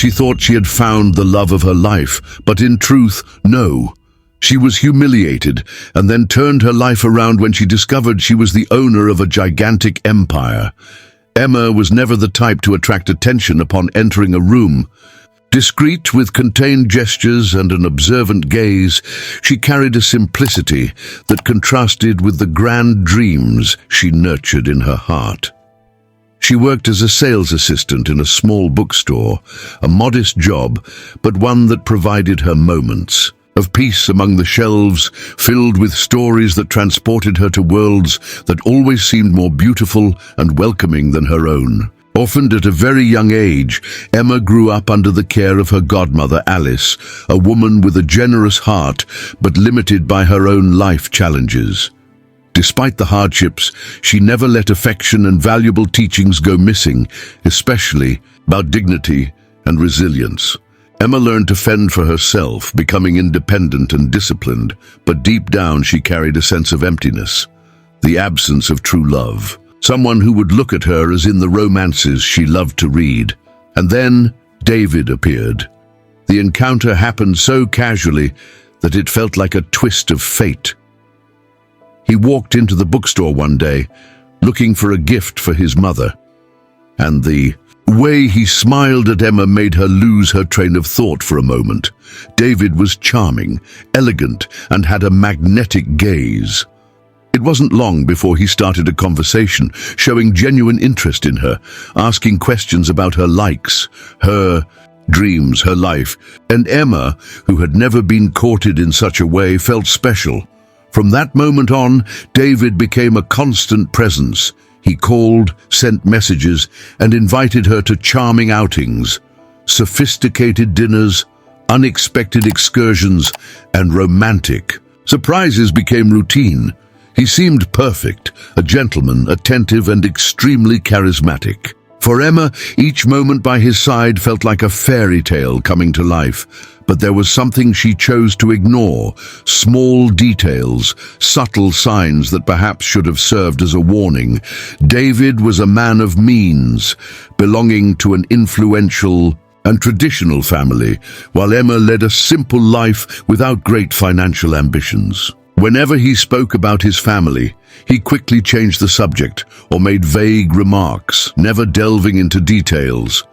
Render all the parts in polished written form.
She thought she had found the love of her life, but in truth, no. She was humiliated and then turned her life around when she discovered she was the owner of a gigantic empire. Emma was never the type to attract attention upon entering a room. Discreet with contained gestures and an observant gaze, she carried a simplicity that contrasted with the grand dreams she nurtured in her heart. She worked as a sales assistant in a small bookstore, a modest job, but one that provided her moments of peace among the shelves, filled with stories that transported her to worlds that always seemed more beautiful and welcoming than her own. Orphaned at a very young age, Emma grew up under the care of her godmother Alice, a woman with a generous heart but limited by her own life challenges. Despite the hardships, she never let affection and valuable teachings go missing, especially about dignity and resilience. Emma learned to fend for herself, becoming independent and disciplined, but deep down she carried a sense of emptiness, the absence of true love. Someone who would look at her as in the romances she loved to read. And then David appeared. The encounter happened so casually that it felt like a twist of fate. He walked into the bookstore one day, looking for a gift for his mother. And the way he smiled at Emma made her lose her train of thought for a moment. David was charming, elegant, and had a magnetic gaze. It wasn't long before he started a conversation, showing genuine interest in her, asking questions about her likes, her dreams, her life. And Emma, who had never been courted in such a way, felt special. From that moment on, David became a constant presence. He called, sent messages, and invited her to charming outings, sophisticated dinners, unexpected excursions, and romantic surprises became routine. He seemed perfect, a gentleman, attentive and extremely charismatic. For Emma, each moment by his side felt like a fairy tale coming to life. But there was something she chose to ignore, small details, subtle signs that perhaps should have served as a warning. David was a man of means, belonging to an influential and traditional family, while Emma led a simple life without great financial ambitions. Whenever he spoke about his family, he quickly changed the subject or made vague remarks, never delving into details.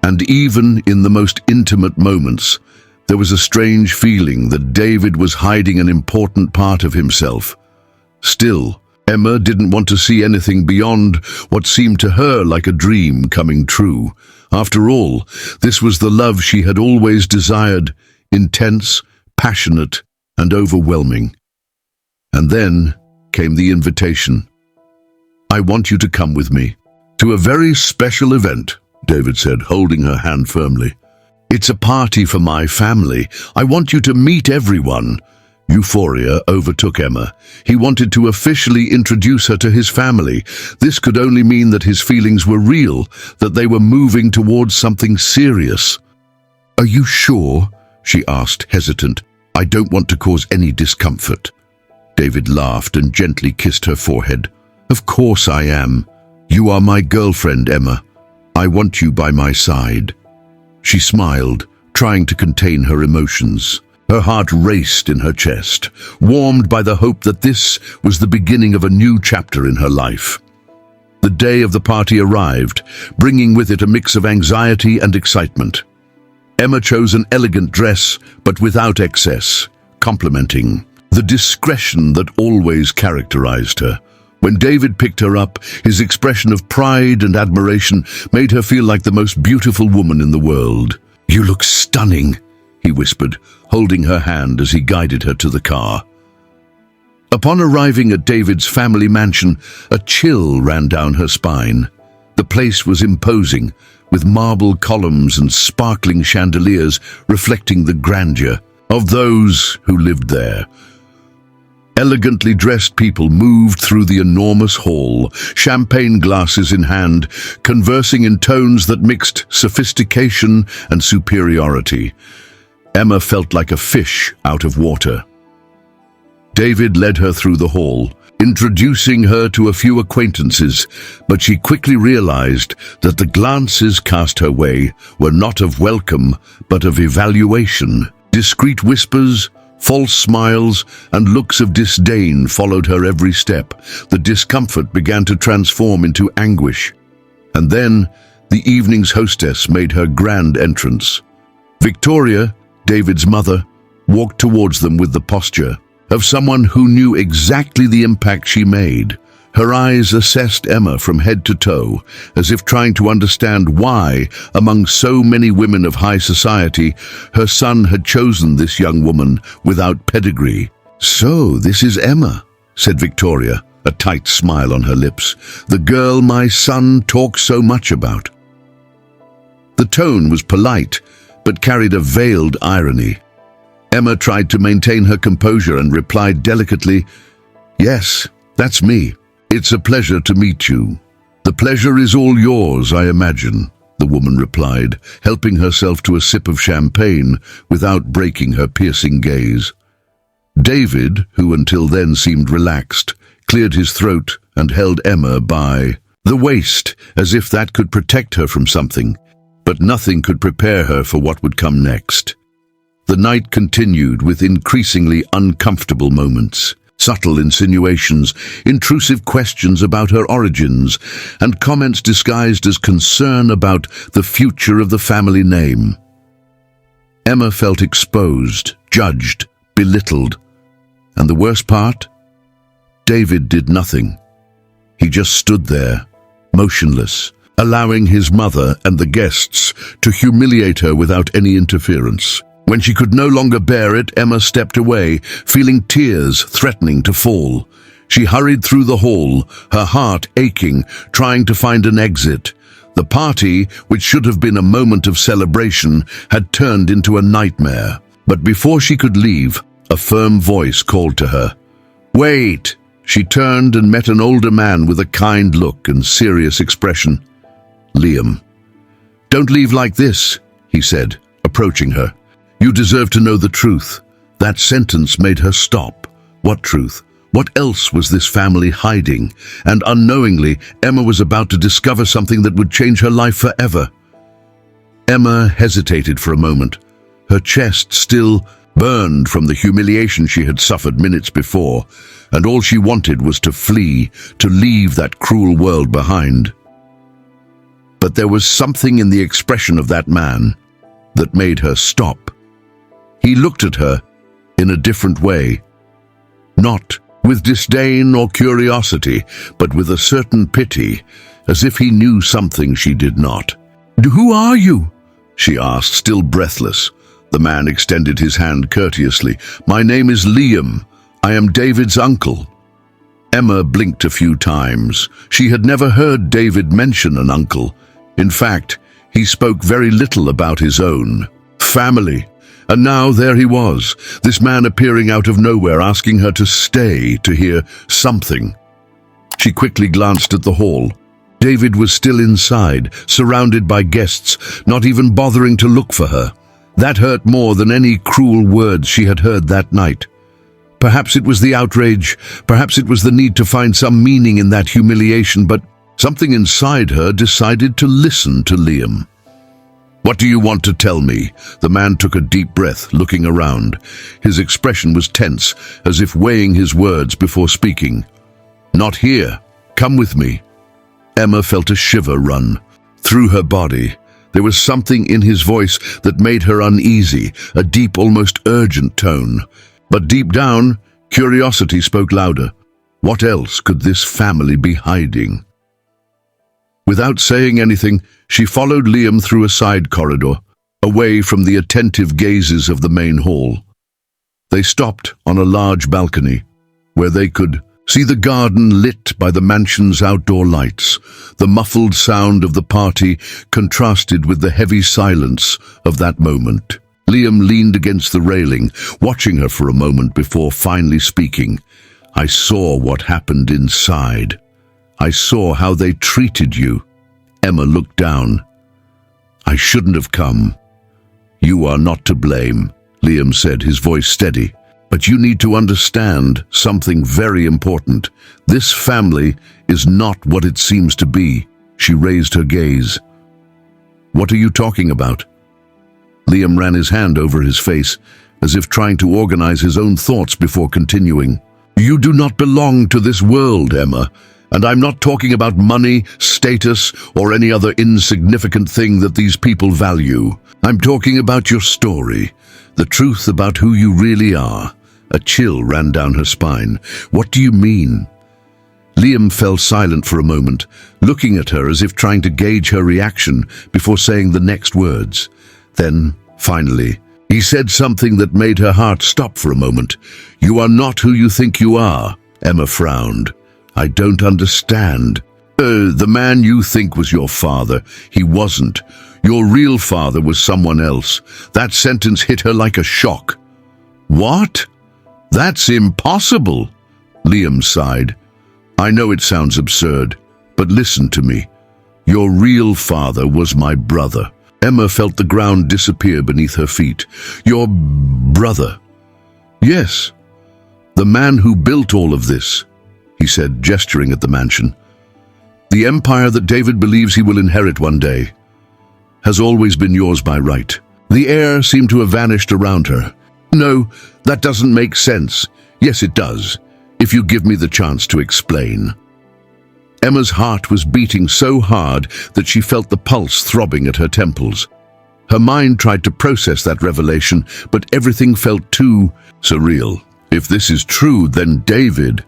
And even in the most intimate moments, there was a strange feeling that David was hiding an important part of himself. Still, Emma didn't want to see anything beyond what seemed to her like a dream coming true. After all, this was the love she had always desired, intense, passionate, and overwhelming. And then came the invitation. "I want you to come with me to a very special event," David said, holding her hand firmly. "It's a party for my family. I want you to meet everyone." Euphoria overtook Emma. He wanted to officially introduce her to his family. This could only mean that his feelings were real, that they were moving towards something serious. "Are you sure?" she asked, hesitant. "I don't want to cause any discomfort." David laughed and gently kissed her forehead. "Of course I am. You are my girlfriend, Emma. I want you by my side." She smiled, trying to contain her emotions. Her heart raced in her chest, warmed by the hope that this was the beginning of a new chapter in her life. The day of the party arrived, bringing with it a mix of anxiety and excitement. Emma chose an elegant dress, but without excess, complementing the discretion that always characterized her. When David picked her up, his expression of pride and admiration made her feel like the most beautiful woman in the world. "You look stunning," he whispered, holding her hand as he guided her to the car. Upon arriving at David's family mansion, a chill ran down her spine. The place was imposing, with marble columns and sparkling chandeliers reflecting the grandeur of those who lived there. Elegantly dressed people moved through the enormous hall, champagne glasses in hand, conversing in tones that mixed sophistication and superiority. Emma felt like a fish out of water. David led her through the hall, introducing her to a few acquaintances, but she quickly realized that the glances cast her way were not of welcome, but of evaluation. Discreet whispers, false smiles, and looks of disdain followed her every step. The discomfort began to transform into anguish. And then, the evening's hostess made her grand entrance. Victoria, David's mother, walked towards them with the posture of someone who knew exactly the impact she made. Her eyes assessed Emma from head to toe, as if trying to understand why, among so many women of high society, her son had chosen this young woman without pedigree. "So, this is Emma," said Victoria, a tight smile on her lips. "The girl my son talks so much about." The tone was polite, but carried a veiled irony. Emma tried to maintain her composure and replied delicately, "Yes, that's me. It's a pleasure to meet you." "The pleasure is all yours, I imagine," the woman replied, helping herself to a sip of champagne without breaking her piercing gaze. David, who until then seemed relaxed, cleared his throat and held Emma by the waist, as if that could protect her from something, but nothing could prepare her for what would come next. The night continued with increasingly uncomfortable moments. Subtle insinuations, intrusive questions about her origins, and comments disguised as concern about the future of the family name. Emma felt exposed, judged, belittled. And the worst part? David did nothing. He just stood there, motionless, allowing his mother and the guests to humiliate her without any interference. When she could no longer bear it, Emma stepped away, feeling tears threatening to fall. She hurried through the hall, her heart aching, trying to find an exit. The party, which should have been a moment of celebration, had turned into a nightmare. But before she could leave, a firm voice called to her. "Wait!" She turned and met an older man with a kind look and serious expression. "Liam." "Don't leave like this," he said, approaching her. "You deserve to know the truth." That sentence made her stop. What truth? What else was this family hiding? And unknowingly, Emma was about to discover something that would change her life forever. Emma hesitated for a moment. Her chest still burned from the humiliation she had suffered minutes before, and all she wanted was to flee, to leave that cruel world behind. But there was something in the expression of that man that made her stop. He looked at her in a different way, not with disdain or curiosity, but with a certain pity, as if he knew something she did not. "Who are you?" she asked, still breathless. The man extended his hand courteously. "My name is Liam. I am David's uncle." Emma blinked a few times. She had never heard David mention an uncle. In fact, he spoke very little about his own family. And now there he was, this man appearing out of nowhere, asking her to stay, to hear something. She quickly glanced at the hall. David was still inside, surrounded by guests, not even bothering to look for her. That hurt more than any cruel words she had heard that night. Perhaps it was the outrage, perhaps it was the need to find some meaning in that humiliation, but something inside her decided to listen to Liam. "What do you want to tell me?" The man took a deep breath, looking around. His expression was tense, as if weighing his words before speaking. "Not here. Come with me." Emma felt a shiver run through her body. There was something in his voice that made her uneasy, a deep, almost urgent tone. But deep down, curiosity spoke louder. What else could this family be hiding? Without saying anything, she followed Liam through a side corridor, away from the attentive gazes of the main hall. They stopped on a large balcony, where they could see the garden lit by the mansion's outdoor lights. The muffled sound of the party contrasted with the heavy silence of that moment. Liam leaned against the railing, watching her for a moment before finally speaking. "I saw what happened inside. I saw how they treated you." Emma looked down. "I shouldn't have come." "You are not to blame," Liam said, his voice steady. But you need to understand something very important. This family is not what it seems to be. She raised her gaze. What are you talking about? Liam ran his hand over his face, as if trying to organize his own thoughts before continuing. You do not belong to this world, Emma, and I'm not talking about money, status, or any other insignificant thing that these people value. I'm talking about your story, the truth about who you really are. A chill ran down her spine. What do you mean? Liam fell silent for a moment, looking at her as if trying to gauge her reaction before saying the next words. Then, finally, he said something that made her heart stop for a moment. You are not who you think you are. Emma frowned. I don't understand. The man you think was your father, he wasn't. Your real father was someone else. That sentence hit her like a shock. What? That's impossible. Liam sighed. I know it sounds absurd, but listen to me. Your real father was my brother. Emma felt the ground disappear beneath her feet. Your brother? Yes, the man who built all of this, he said, gesturing at the mansion. The empire that David believes he will inherit one day has always been yours by right. The air seemed to have vanished around her. No, that doesn't make sense. Yes, it does, if you give me the chance to explain. Emma's heart was beating so hard that she felt the pulse throbbing at her temples. Her mind tried to process that revelation, but everything felt too surreal. If this is true, then David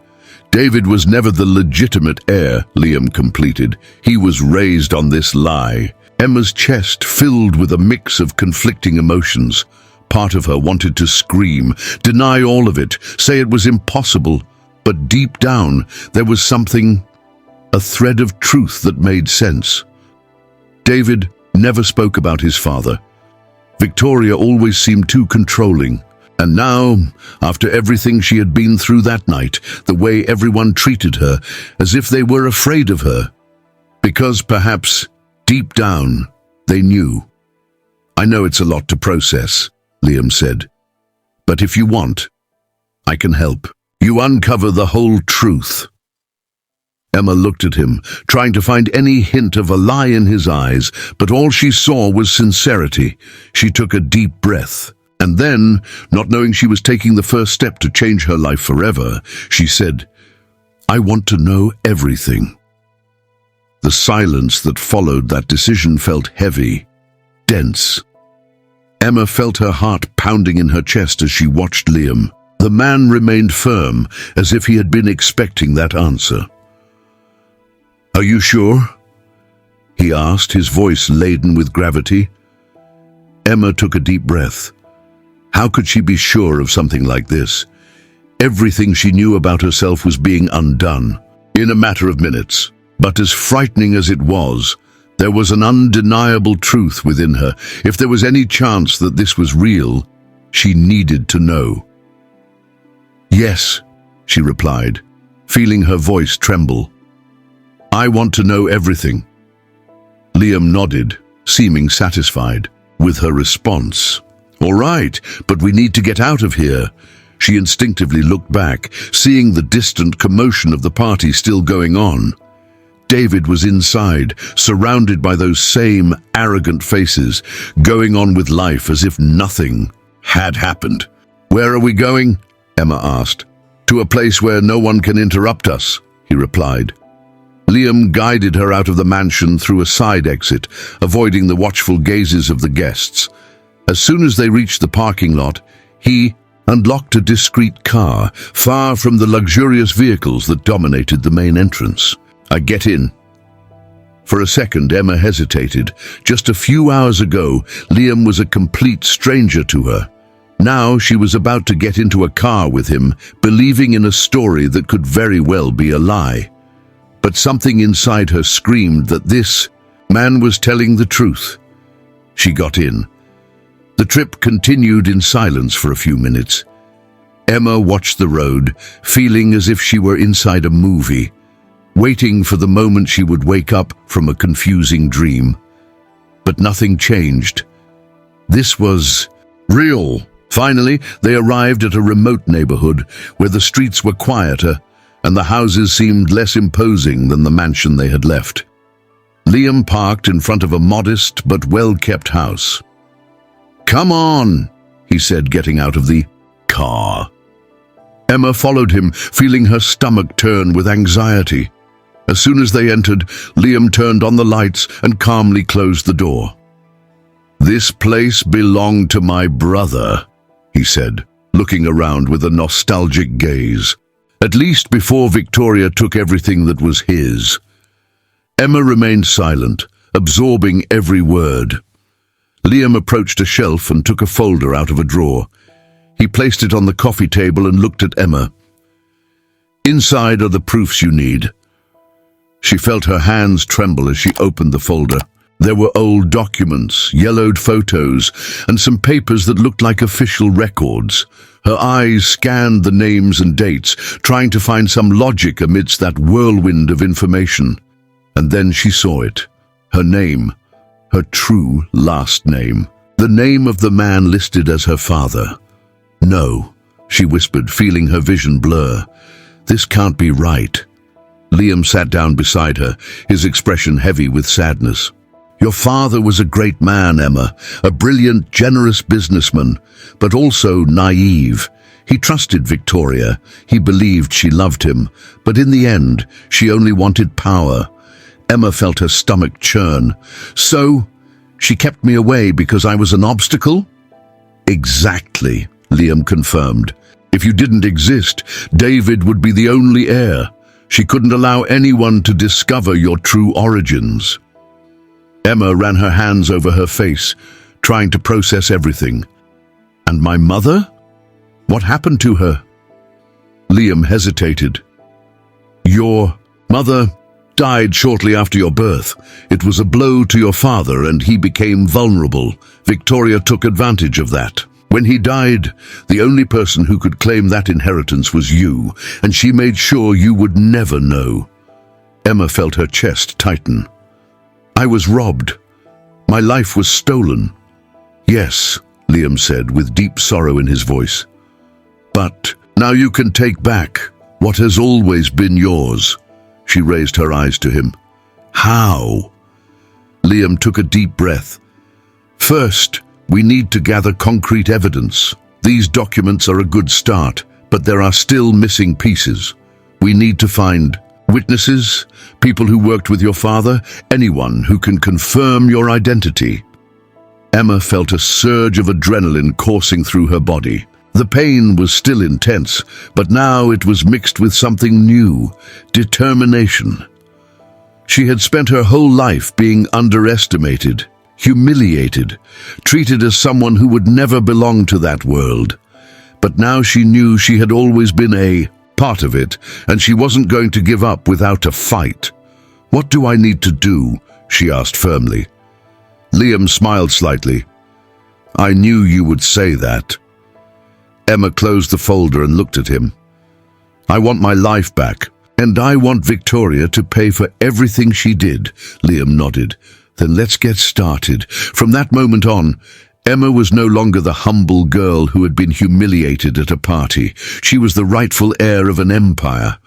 was never the legitimate heir, Liam completed. He was raised on this lie. Emma's chest filled with a mix of conflicting emotions. Part of her wanted to scream, deny all of it, say it was impossible. But deep down, there was something, a thread of truth that made sense. David never spoke about his father. Victoria always seemed too controlling. And now, after everything she had been through that night, the way everyone treated her, as if they were afraid of her. Because perhaps, deep down, they knew. I know it's a lot to process, Liam said. But if you want, I can help. You uncover the whole truth. Emma looked at him, trying to find any hint of a lie in his eyes, but all she saw was sincerity. She took a deep breath. And then, not knowing she was taking the first step to change her life forever, she said, I want to know everything. The silence that followed that decision felt heavy, dense. Emma felt her heart pounding in her chest as she watched Liam. The man remained firm, as if he had been expecting that answer. Are you sure? He asked, his voice laden with gravity. Emma took a deep breath. How could she be sure of something like this? Everything she knew about herself was being undone in a matter of minutes. But as frightening as it was, there was an undeniable truth within her. If there was any chance that this was real, she needed to know. Yes, she replied, feeling her voice tremble. I want to know everything. Liam nodded, seeming satisfied with her response. All right, but we need to get out of here. She instinctively looked back, seeing the distant commotion of the party still going on. David was inside, surrounded by those same arrogant faces, going on with life as if nothing had happened. Where are we going? Emma asked. To a place where no one can interrupt us, he replied. Liam guided her out of the mansion through a side exit, avoiding the watchful gazes of the guests. As soon as they reached the parking lot, he unlocked a discreet car, far from the luxurious vehicles that dominated the main entrance. I get in. For a second, Emma hesitated. Just a few hours ago, Liam was a complete stranger to her. Now she was about to get into a car with him, believing in a story that could very well be a lie. But something inside her screamed that this man was telling the truth. She got in. The trip continued in silence for a few minutes. Emma watched the road, feeling as if she were inside a movie, waiting for the moment she would wake up from a confusing dream. But nothing changed. This was real. Finally, they arrived at a remote neighborhood where the streets were quieter and the houses seemed less imposing than the mansion they had left. Liam parked in front of a modest but well-kept house. "Come on," he said, getting out of the car. Emma followed him, feeling her stomach turn with anxiety. As soon as they entered, Liam turned on the lights and calmly closed the door. "This place belonged to my brother," he said, looking around with a nostalgic gaze. "At least before Victoria took everything that was his." Emma remained silent, absorbing every word. Liam approached a shelf and took a folder out of a drawer. He placed it on the coffee table and looked at Emma. "Inside are the proofs you need." She felt her hands tremble as she opened the folder. There were old documents, yellowed photos, and some papers that looked like official records. Her eyes scanned the names and dates, trying to find some logic amidst that whirlwind of information. And then she saw it. Her name. Her true last name. The name of the man listed as her father. "No," she whispered, feeling her vision blur. "This can't be right." Liam sat down beside her, his expression heavy with sadness. "Your father was a great man, Emma, a brilliant, generous businessman, but also naive. He trusted Victoria. He believed she loved him, but in the end, she only wanted power." Emma felt her stomach churn. "So, she kept me away because I was an obstacle?" "Exactly," Liam confirmed. "If you didn't exist, David would be the only heir. She couldn't allow anyone to discover your true origins." Emma ran her hands over her face, trying to process everything. "And my mother? What happened to her?" Liam hesitated. "Your mother died shortly after your birth. It was a blow to your father and he became vulnerable. Victoria took advantage of that. When he died, the only person who could claim that inheritance was you, and she made sure you would never know." Emma felt her chest tighten. "I was robbed. My life was stolen." "Yes," Liam said with deep sorrow in his voice. "But now you can take back what has always been yours." She raised her eyes to him. "How?" Liam took a deep breath. "First, we need to gather concrete evidence. These documents are a good start, but there are still missing pieces. We need to find witnesses, people who worked with your father, anyone who can confirm your identity." Emma felt a surge of adrenaline coursing through her body. The pain was still intense, but now it was mixed with something new, determination. She had spent her whole life being underestimated, humiliated, treated as someone who would never belong to that world. But now she knew she had always been a part of it, and she wasn't going to give up without a fight. "What do I need to do?" she asked firmly. Liam smiled slightly. "I knew you would say that." Emma closed the folder and looked at him. "I want my life back, and I want Victoria to pay for everything she did," Liam nodded. "Then let's get started." From that moment on, Emma was no longer the humble girl who had been humiliated at a party. She was the rightful heir of an empire,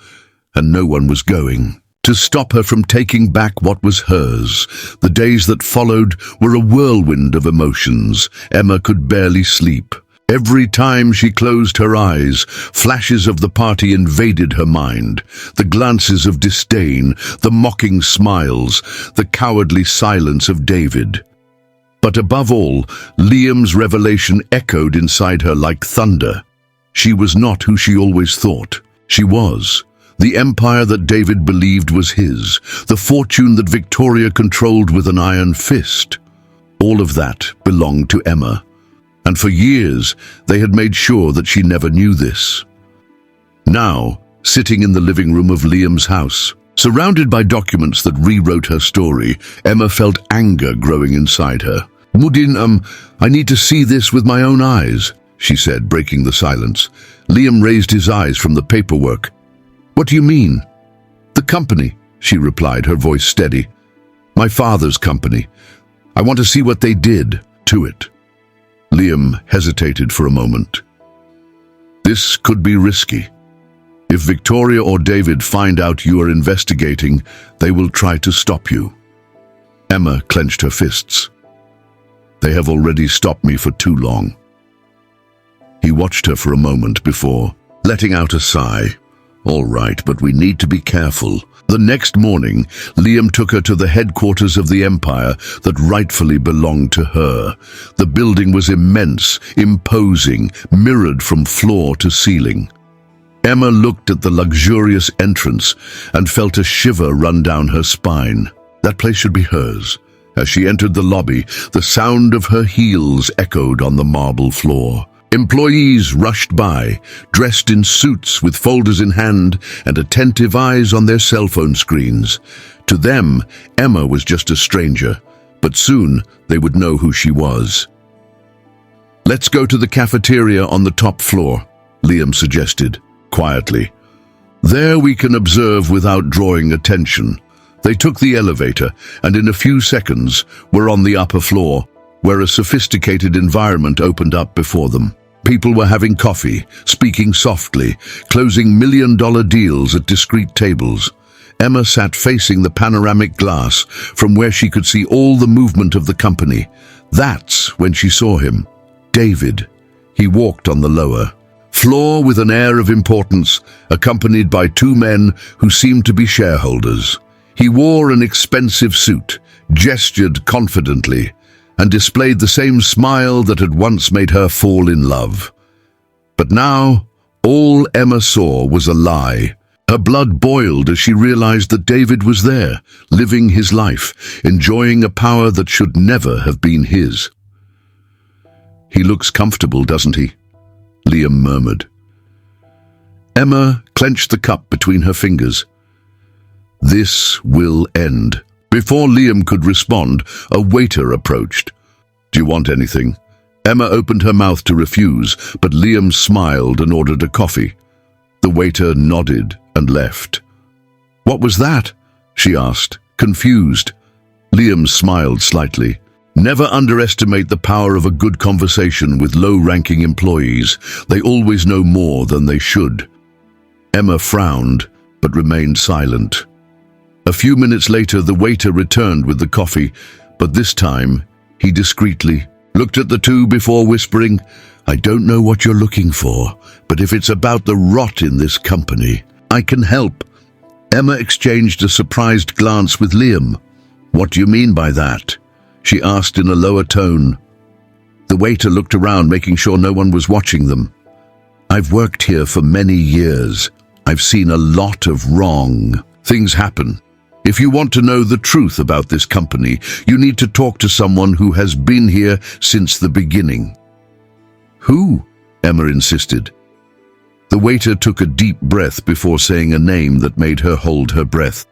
and no one was going to stop her from taking back what was hers. The days that followed were a whirlwind of emotions. Emma could barely sleep. Every time she closed her eyes, flashes of the party invaded her mind. The glances of disdain, the mocking smiles, the cowardly silence of David. But above all, Liam's revelation echoed inside her like thunder. She was not who she always thought. She was the empire that David believed was his, the fortune that Victoria controlled with an iron fist. All of that belonged to Emma. And for years, they had made sure that she never knew this. Now, sitting in the living room of Liam's house, surrounded by documents that rewrote her story, Emma felt anger growing inside her. "Mudin, I need to see this with my own eyes," she said, breaking the silence. Liam raised his eyes from the paperwork. "What do you mean?" "The company," she replied, her voice steady. "My father's company. I want to see what they did to it." Liam hesitated for a moment. This could be risky. If Victoria or David find out you are investigating, they will try to stop you. Emma clenched her fists. They have already stopped me for too long. He watched her for a moment before letting out a sigh. All right, but we need to be careful. The next morning, Liam took her to the headquarters of the empire that rightfully belonged to her. The building was immense, imposing, mirrored from floor to ceiling. Emma looked at the luxurious entrance and felt a shiver run down her spine. That place should be hers. As she entered the lobby, the sound of her heels echoed on the marble floor. Employees rushed by, dressed in suits with folders in hand and attentive eyes on their cell phone screens. To them, Emma was just a stranger, but soon they would know who she was. "Let's go to the cafeteria on the top floor," Liam suggested, quietly. "There we can observe without drawing attention." They took the elevator, and in a few seconds were on the upper floor, where a sophisticated environment opened up before them. People were having coffee, speaking softly, closing million-dollar deals at discreet tables. Emma sat facing the panoramic glass from where she could see all the movement of the company. That's when she saw him. David. He walked on the lower floor with an air of importance, accompanied by two men who seemed to be shareholders. He wore an expensive suit, gestured confidently, and displayed the same smile that had once made her fall in love. But now, all Emma saw was a lie. Her blood boiled as she realized that David was there, living his life, enjoying a power that should never have been his. "He looks comfortable, doesn't he?" Liam murmured. Emma clenched the cup between her fingers. This will end. Before Liam could respond, a waiter approached. "Do you want anything?" Emma opened her mouth to refuse, but Liam smiled and ordered a coffee. The waiter nodded and left. "What was that?" she asked, confused. Liam smiled slightly. Never underestimate the power of a good conversation with low-ranking employees. They always know more than they should. Emma frowned, but remained silent. A few minutes later, the waiter returned with the coffee, but this time, he discreetly looked at the two before whispering, "I don't know what you're looking for, but if it's about the rot in this company, I can help." Emma exchanged a surprised glance with Liam. "What do you mean by that?" she asked in a lower tone. The waiter looked around, making sure no one was watching them. "I've worked here for many years. I've seen a lot of wrong things happen. If you want to know the truth about this company, you need to talk to someone who has been here since the beginning." "Who?" Emma insisted. The waiter took a deep breath before saying a name that made her hold her breath.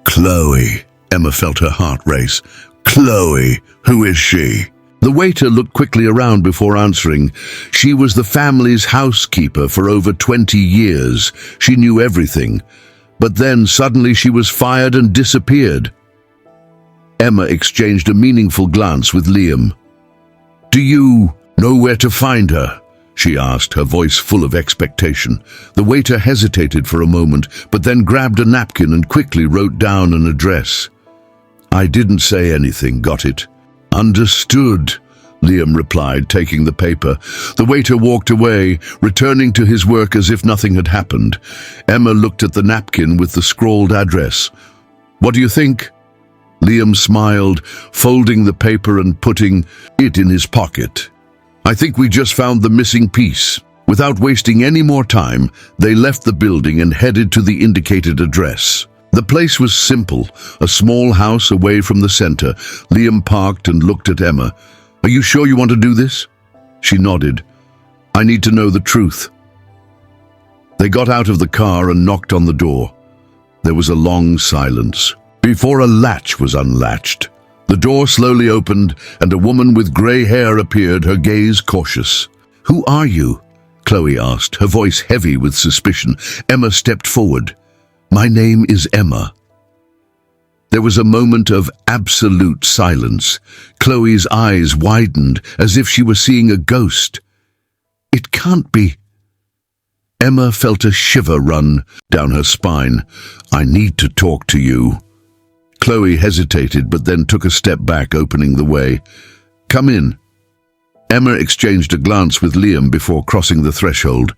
"Chloe." Emma felt her heart race. "Chloe, who is she?" The waiter looked quickly around before answering. She was the family's housekeeper for over 20 years. She knew everything. But then suddenly she was fired and disappeared. Emma exchanged a meaningful glance with Liam. "Do you know where to find her?" she asked, her voice full of expectation. The waiter hesitated for a moment, but then grabbed a napkin and quickly wrote down an address. "I didn't say anything, got it?" "Understood," Liam replied, taking the paper. The waiter walked away, returning to his work as if nothing had happened. Emma looked at the napkin with the scrawled address. "What do you think?" Liam smiled, folding the paper and putting it in his pocket. "I think we just found the missing piece." Without wasting any more time, they left the building and headed to the indicated address. The place was simple, a small house away from the center. Liam parked and looked at Emma. "Are you sure you want to do this?" She nodded. "I need to know the truth." They got out of the car and knocked on the door. There was a long silence before a latch was unlatched. The door slowly opened and a woman with grey hair appeared, her gaze cautious. "Who are you?" Chloe asked, her voice heavy with suspicion. Emma stepped forward. "My name is Emma." There was a moment of absolute silence. Chloe's eyes widened as if she were seeing a ghost. "It can't be." Emma felt a shiver run down her spine. "I need to talk to you." Chloe hesitated but then took a step back, opening the way. "Come in." Emma exchanged a glance with Liam before crossing the threshold.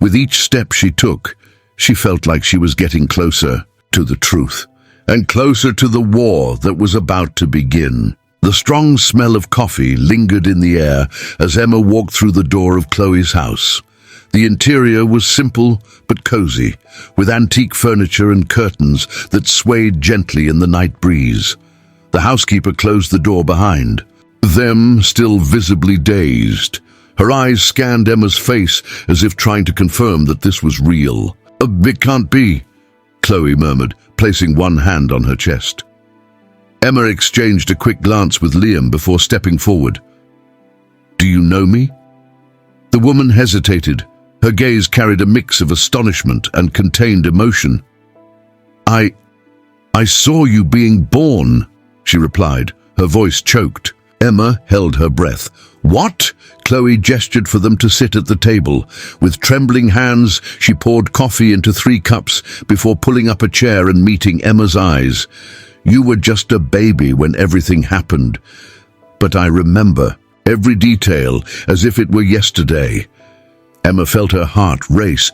With each step she took, she felt like she was getting closer to the truth, and closer to the war that was about to begin. The strong smell of coffee lingered in the air as Emma walked through the door of Chloe's house. The interior was simple but cozy, with antique furniture and curtains that swayed gently in the night breeze. The housekeeper closed the door behind them, still visibly dazed. Her eyes scanned Emma's face as if trying to confirm that this was real. "It can't be," Chloe murmured, placing one hand on her chest. Emma exchanged a quick glance with Liam before stepping forward. "Do you know me?" The woman hesitated. Her gaze carried a mix of astonishment and contained emotion. I saw you being born," she replied, her voice choked. Emma held her breath. "What?" Chloe gestured for them to sit at the table. With trembling hands, she poured coffee into 3 cups before pulling up a chair and meeting Emma's eyes. "You were just a baby when everything happened, but I remember every detail as if it were yesterday." Emma felt her heart race.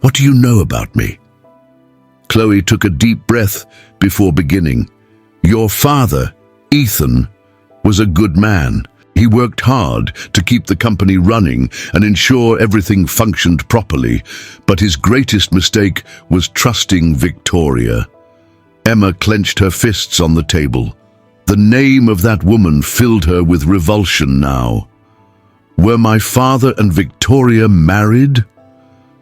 "What do you know about me?" Chloe took a deep breath before beginning. "Your father, Ethan, was a good man. He worked hard to keep the company running and ensure everything functioned properly, but his greatest mistake was trusting Victoria." Emma clenched her fists on the table. The name of that woman filled her with revulsion now. "Were my father and Victoria married?"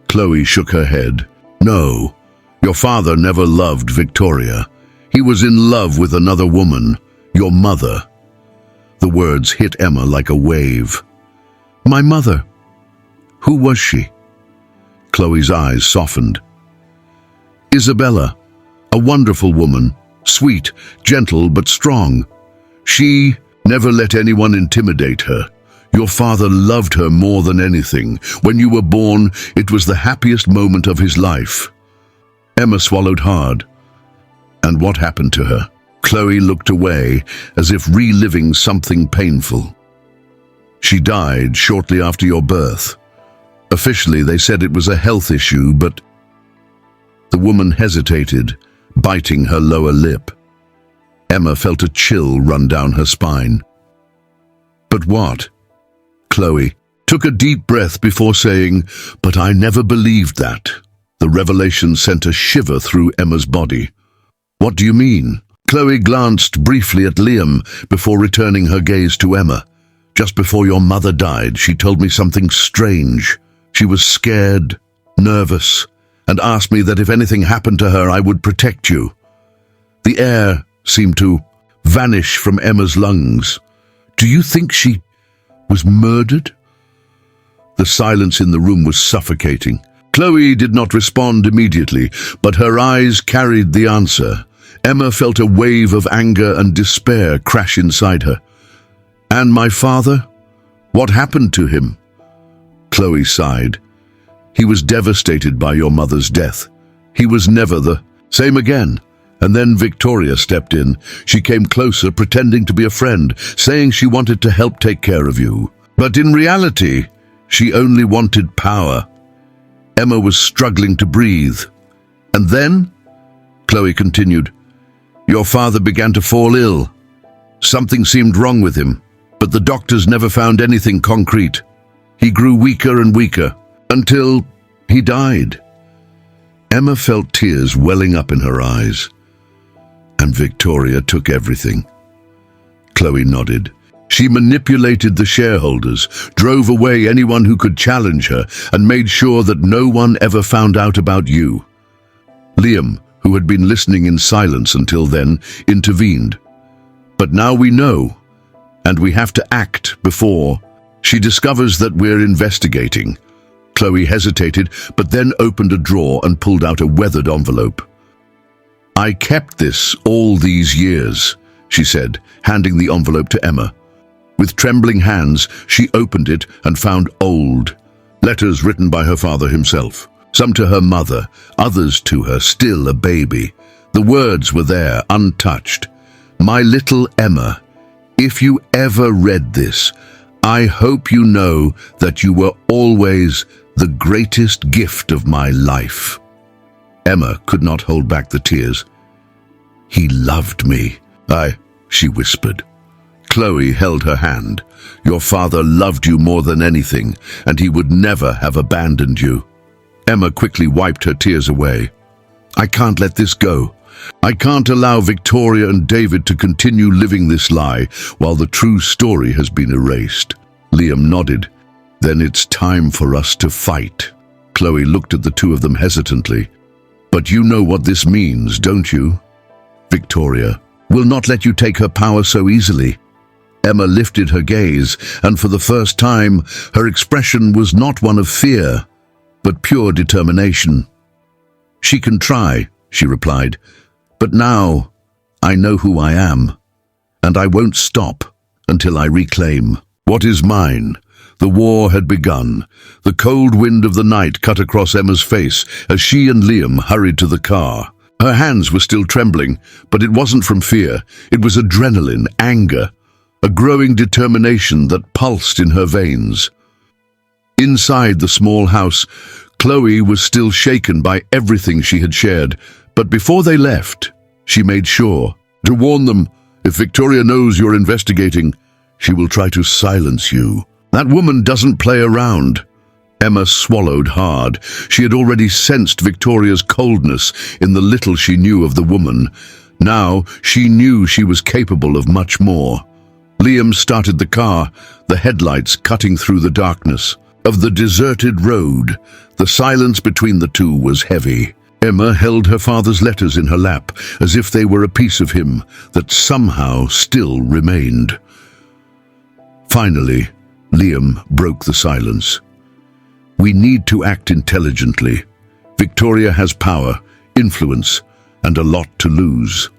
Chloe shook her head. "No, your father never loved Victoria. He was in love with another woman, your mother." The words hit Emma like a wave. "My mother? Who was she?" Chloe's eyes softened. "Isabella, a wonderful woman, sweet, gentle, but strong. She never let anyone intimidate her. Your father loved her more than anything. When you were born, it was the happiest moment of his life." Emma swallowed hard. "And what happened to her?" Chloe looked away, as if reliving something painful. "She died shortly after your birth. Officially, they said it was a health issue, but..." The woman hesitated, biting her lower lip. Emma felt a chill run down her spine. "But what?" Chloe took a deep breath before saying, "But I never believed that." The revelation sent a shiver through Emma's body. "What do you mean?" Chloe glanced briefly at Liam before returning her gaze to Emma. "Just before your mother died, she told me something strange. She was scared, nervous, and asked me that if anything happened to her, I would protect you." The air seemed to vanish from Emma's lungs. "Do you think she was murdered?" The silence in the room was suffocating. Chloe did not respond immediately, but her eyes carried the answer. Emma felt a wave of anger and despair crash inside her. "And my father? What happened to him?" Chloe sighed. "He was devastated by your mother's death. He was never the same again." And then Victoria stepped in. She came closer, pretending to be a friend, saying she wanted to help take care of you. But in reality, she only wanted power. Emma was struggling to breathe. "And then," Chloe continued, "your father began to fall ill. Something seemed wrong with him, but the doctors never found anything concrete. He grew weaker and weaker, until he died." Emma felt tears welling up in her eyes. "And Victoria took everything?" Chloe nodded. "She manipulated the shareholders, drove away anyone who could challenge her, and made sure that no one ever found out about you." Liam, who had been listening in silence until then, intervened. "But now we know, and we have to act before she discovers that we're investigating." Chloe hesitated, but then opened a drawer and pulled out a weathered envelope. "I kept this all these years," she said, handing the envelope to Emma. With trembling hands, she opened it and found old letters written by her father himself. Some to her mother, others to her, still a baby. The words were there, untouched. "My little Emma, if you ever read this, I hope you know that you were always the greatest gift of my life." Emma could not hold back the tears. "He loved me." She whispered. Chloe held her hand. "Your father loved you more than anything, and he would never have abandoned you." Emma quickly wiped her tears away. "I can't let this go. I can't allow Victoria and David to continue living this lie while the true story has been erased." Liam nodded. "Then it's time for us to fight." Chloe looked at the two of them hesitantly. "But you know what this means, don't you?" "Victoria will not let you take her power so easily." Emma lifted her gaze, and for the first time, her expression was not one of fear, but pure determination. "She can try," she replied, "but now I know who I am, and I won't stop until I reclaim what is mine." The war had begun. The cold wind of the night cut across Emma's face as she and Liam hurried to the car. Her hands were still trembling, but it wasn't from fear. It was adrenaline, anger, a growing determination that pulsed in her veins. Inside the small house, Chloe was still shaken by everything she had shared, but before they left, she made sure to warn them, "If Victoria knows you're investigating, she will try to silence you. That woman doesn't play around." Emma swallowed hard. She had already sensed Victoria's coldness in the little she knew of the woman. Now she knew she was capable of much more. Liam started the car, the headlights cutting through the darkness of the deserted road. The silence between the two was heavy. Emma held her father's letters in her lap, as if they were a piece of him that somehow still remained. Finally, Liam broke the silence. "We need to act intelligently. Victoria has power, influence, and a lot to lose."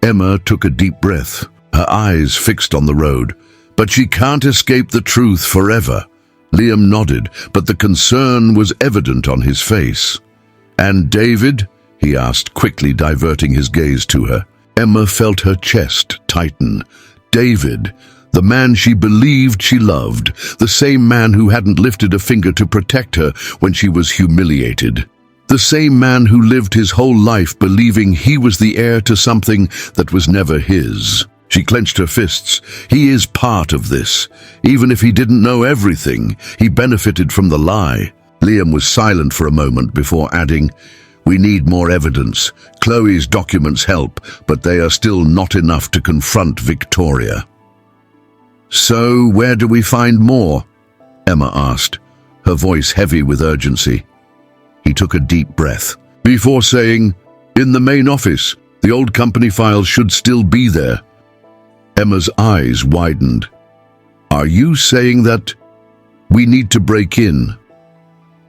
Emma took a deep breath, her eyes fixed on the road. "But she can't escape the truth forever." Liam nodded, but the concern was evident on his face. "And David?" he asked, quickly diverting his gaze to her. Emma felt her chest tighten. David, the man she believed she loved, the same man who hadn't lifted a finger to protect her when she was humiliated. The same man who lived his whole life believing he was the heir to something that was never his. She clenched her fists. He is part of this. Even if he didn't know everything, he benefited from the lie. Liam was silent for a moment before adding, "We need more evidence. Chloe's documents help, but they are still not enough to confront Victoria." "So where do we find more?" Emma asked, her voice heavy with urgency. He took a deep breath before saying, "In the main office. The old company files should still be there." Emma's eyes widened. "Are you saying that we need to break in?"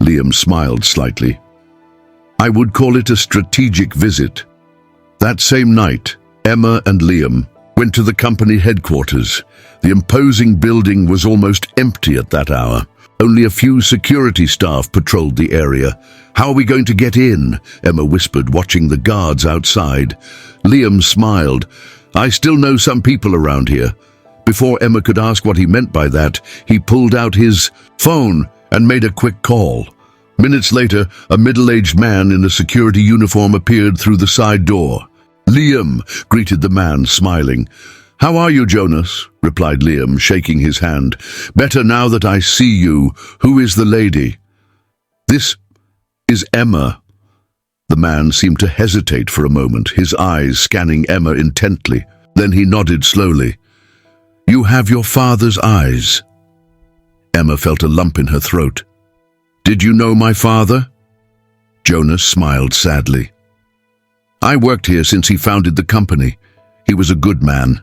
Liam smiled slightly. "I would call it a strategic visit." That same night, Emma and Liam went to the company headquarters. The imposing building was almost empty at that hour. Only a few security staff patrolled the area. "How are we going to get in?" Emma whispered, watching the guards outside. Liam smiled. "I still know some people around here." Before Emma could ask what he meant by that, he pulled out his phone and made a quick call. Minutes later, a middle-aged man in a security uniform appeared through the side door. "Liam," greeted the man, smiling. "How are you, Jonas?" replied Liam, shaking his hand. "Better now that I see you. Who is the lady?" "This is Emma." The man seemed to hesitate for a moment, his eyes scanning Emma intently. Then he nodded slowly. "You have your father's eyes." Emma felt a lump in her throat. "Did you know my father?" Jonas smiled sadly. "I worked here since he founded the company. He was a good man.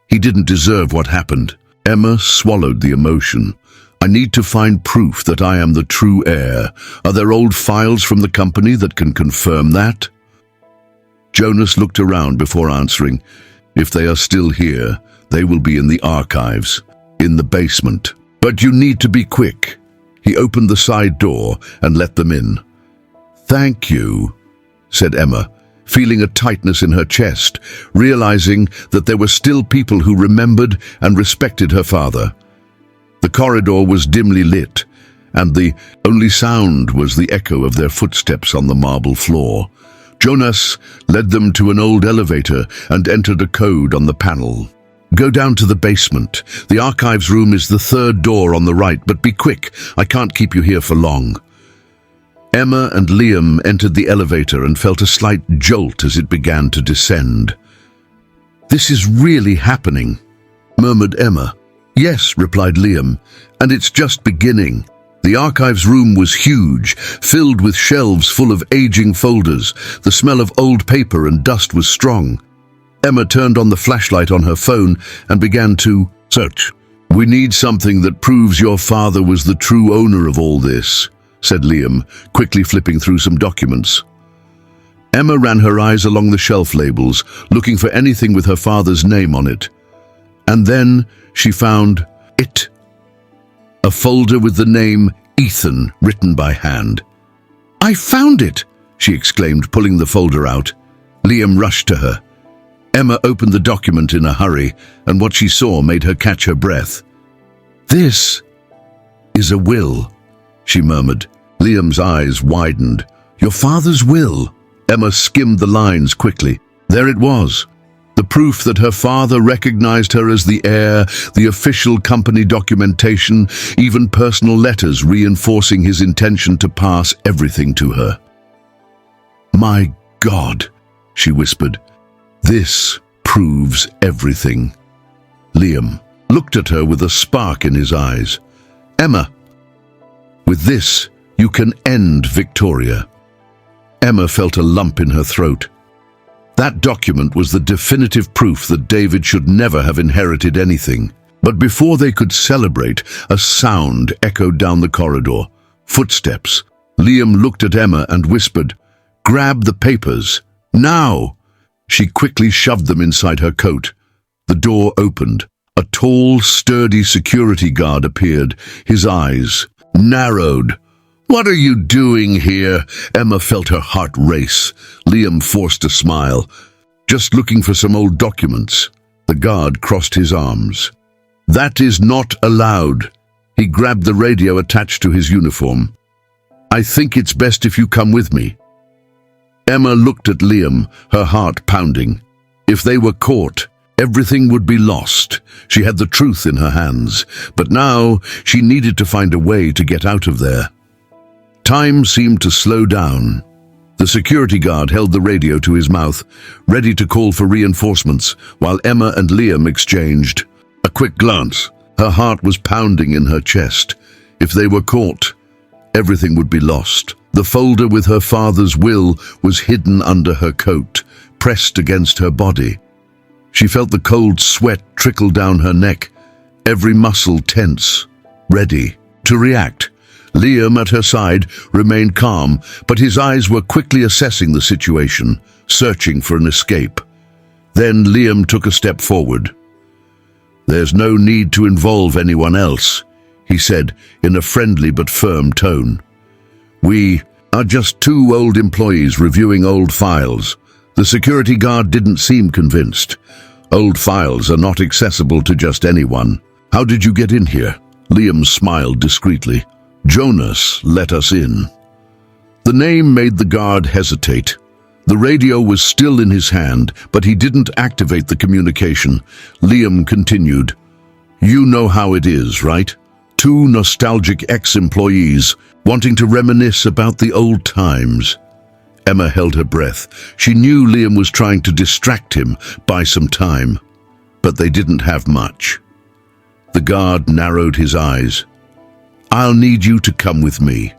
He didn't deserve what happened." Emma swallowed the emotion. "I need to find proof that I am the true heir. Are there old files from the company that can confirm that?" Jonas looked around before answering. If they are still here, they will be in the archives, in the basement. But you need to be quick. He opened the side door and let them in. Thank you, said Emma, feeling a tightness in her chest, realizing that there were still people who remembered and respected her father. The corridor was dimly lit, and the only sound was the echo of their footsteps on the marble floor. Jonas led them to an old elevator and entered a code on the panel. Go down to the basement. The archives room is the third door on the right, but be quick. I can't keep you here for long. Emma and Liam entered the elevator and felt a slight jolt as it began to descend. This is really happening, murmured Emma. Yes, replied Liam, and it's just beginning. The archives room was huge, filled with shelves full of aging folders. The smell of old paper and dust was strong. Emma turned on the flashlight on her phone and began to search. We need something that proves your father was the true owner of all this, said Liam, quickly flipping through some documents. Emma ran her eyes along the shelf labels, looking for anything with her father's name on it. And then she found it. A folder with the name Ethan written by hand. I found it, she exclaimed, pulling the folder out. Liam rushed to her. Emma opened the document in a hurry, and what she saw made her catch her breath. This is a will, she murmured. Liam's eyes widened. Your father's will? Emma skimmed the lines quickly. There it was. The proof that her father recognized her as the heir, the official company documentation, even personal letters reinforcing his intention to pass everything to her. My God, she whispered. This proves everything. Liam looked at her with a spark in his eyes. Emma, with this, you can end Victoria. Emma felt a lump in her throat. That document was the definitive proof that David should never have inherited anything. But before they could celebrate, a sound echoed down the corridor. Footsteps. Liam looked at Emma and whispered, Grab the papers. Now! She quickly shoved them inside her coat. The door opened. A tall, sturdy security guard appeared, his eyes narrowed. What are you doing here? Emma felt her heart race. Liam forced a smile. Just looking for some old documents. The guard crossed his arms. That is not allowed. He grabbed the radio attached to his uniform. I think it's best if you come with me. Emma looked at Liam, her heart pounding. If they were caught, everything would be lost. She had the truth in her hands, but now she needed to find a way to get out of there. Time seemed to slow down. The security guard held the radio to his mouth, ready to call for reinforcements, while Emma and Liam exchanged a quick glance. Her heart was pounding in her chest. If they were caught, everything would be lost. The folder with her father's will was hidden under her coat, pressed against her body. She felt the cold sweat trickle down her neck, every muscle tense, ready to react. Liam, at her side, remained calm, but his eyes were quickly assessing the situation, searching for an escape. Then Liam took a step forward. There's no need to involve anyone else, he said in a friendly but firm tone. We are just two old employees reviewing old files. The security guard didn't seem convinced. Old files are not accessible to just anyone. How did you get in here? Liam smiled discreetly. Jonas let us in. The name made the guard hesitate. The radio was still in his hand, but he didn't activate the communication. Liam continued. You know how it is, right? Two nostalgic ex-employees wanting to reminisce about the old times. Emma held her breath. She knew Liam was trying to distract him, buy some time. But they didn't have much. The guard narrowed his eyes. I'll need you to come with me.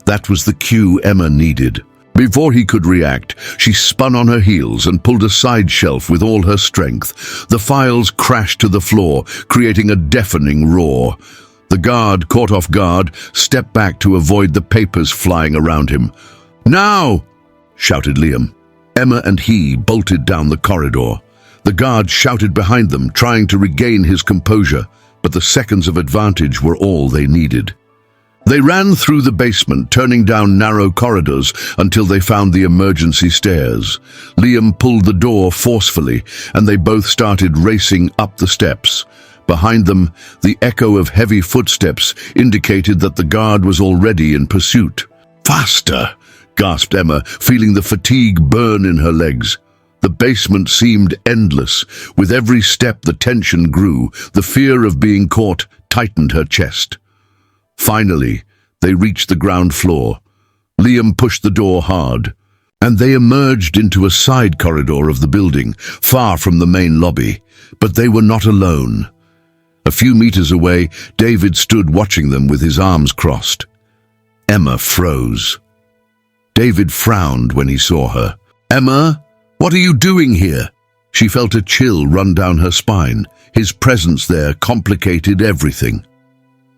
That was the cue Emma needed. Before he could react, she spun on her heels and pulled a side shelf with all her strength. The files crashed to the floor, creating a deafening roar. The guard, caught off guard, stepped back to avoid the papers flying around him. Now! Shouted Liam. Emma and he bolted down the corridor. The guard shouted behind them, trying to regain his composure, but the seconds of advantage were all they needed. They ran through the basement, turning down narrow corridors until they found the emergency stairs. Liam pulled the door forcefully, and they both started racing up the steps. Behind them, the echo of heavy footsteps indicated that the guard was already in pursuit. "Faster!" gasped Emma, feeling the fatigue burn in her legs. The basement seemed endless. With every step, the tension grew. The fear of being caught tightened her chest. Finally, they reached the ground floor. Liam pushed the door hard, and they emerged into a side corridor of the building, far from the main lobby. But they were not alone. A few meters away, David stood watching them with his arms crossed. Emma froze. David frowned when he saw her. "Emma, what are you doing here?" She felt a chill run down her spine. His presence there complicated everything.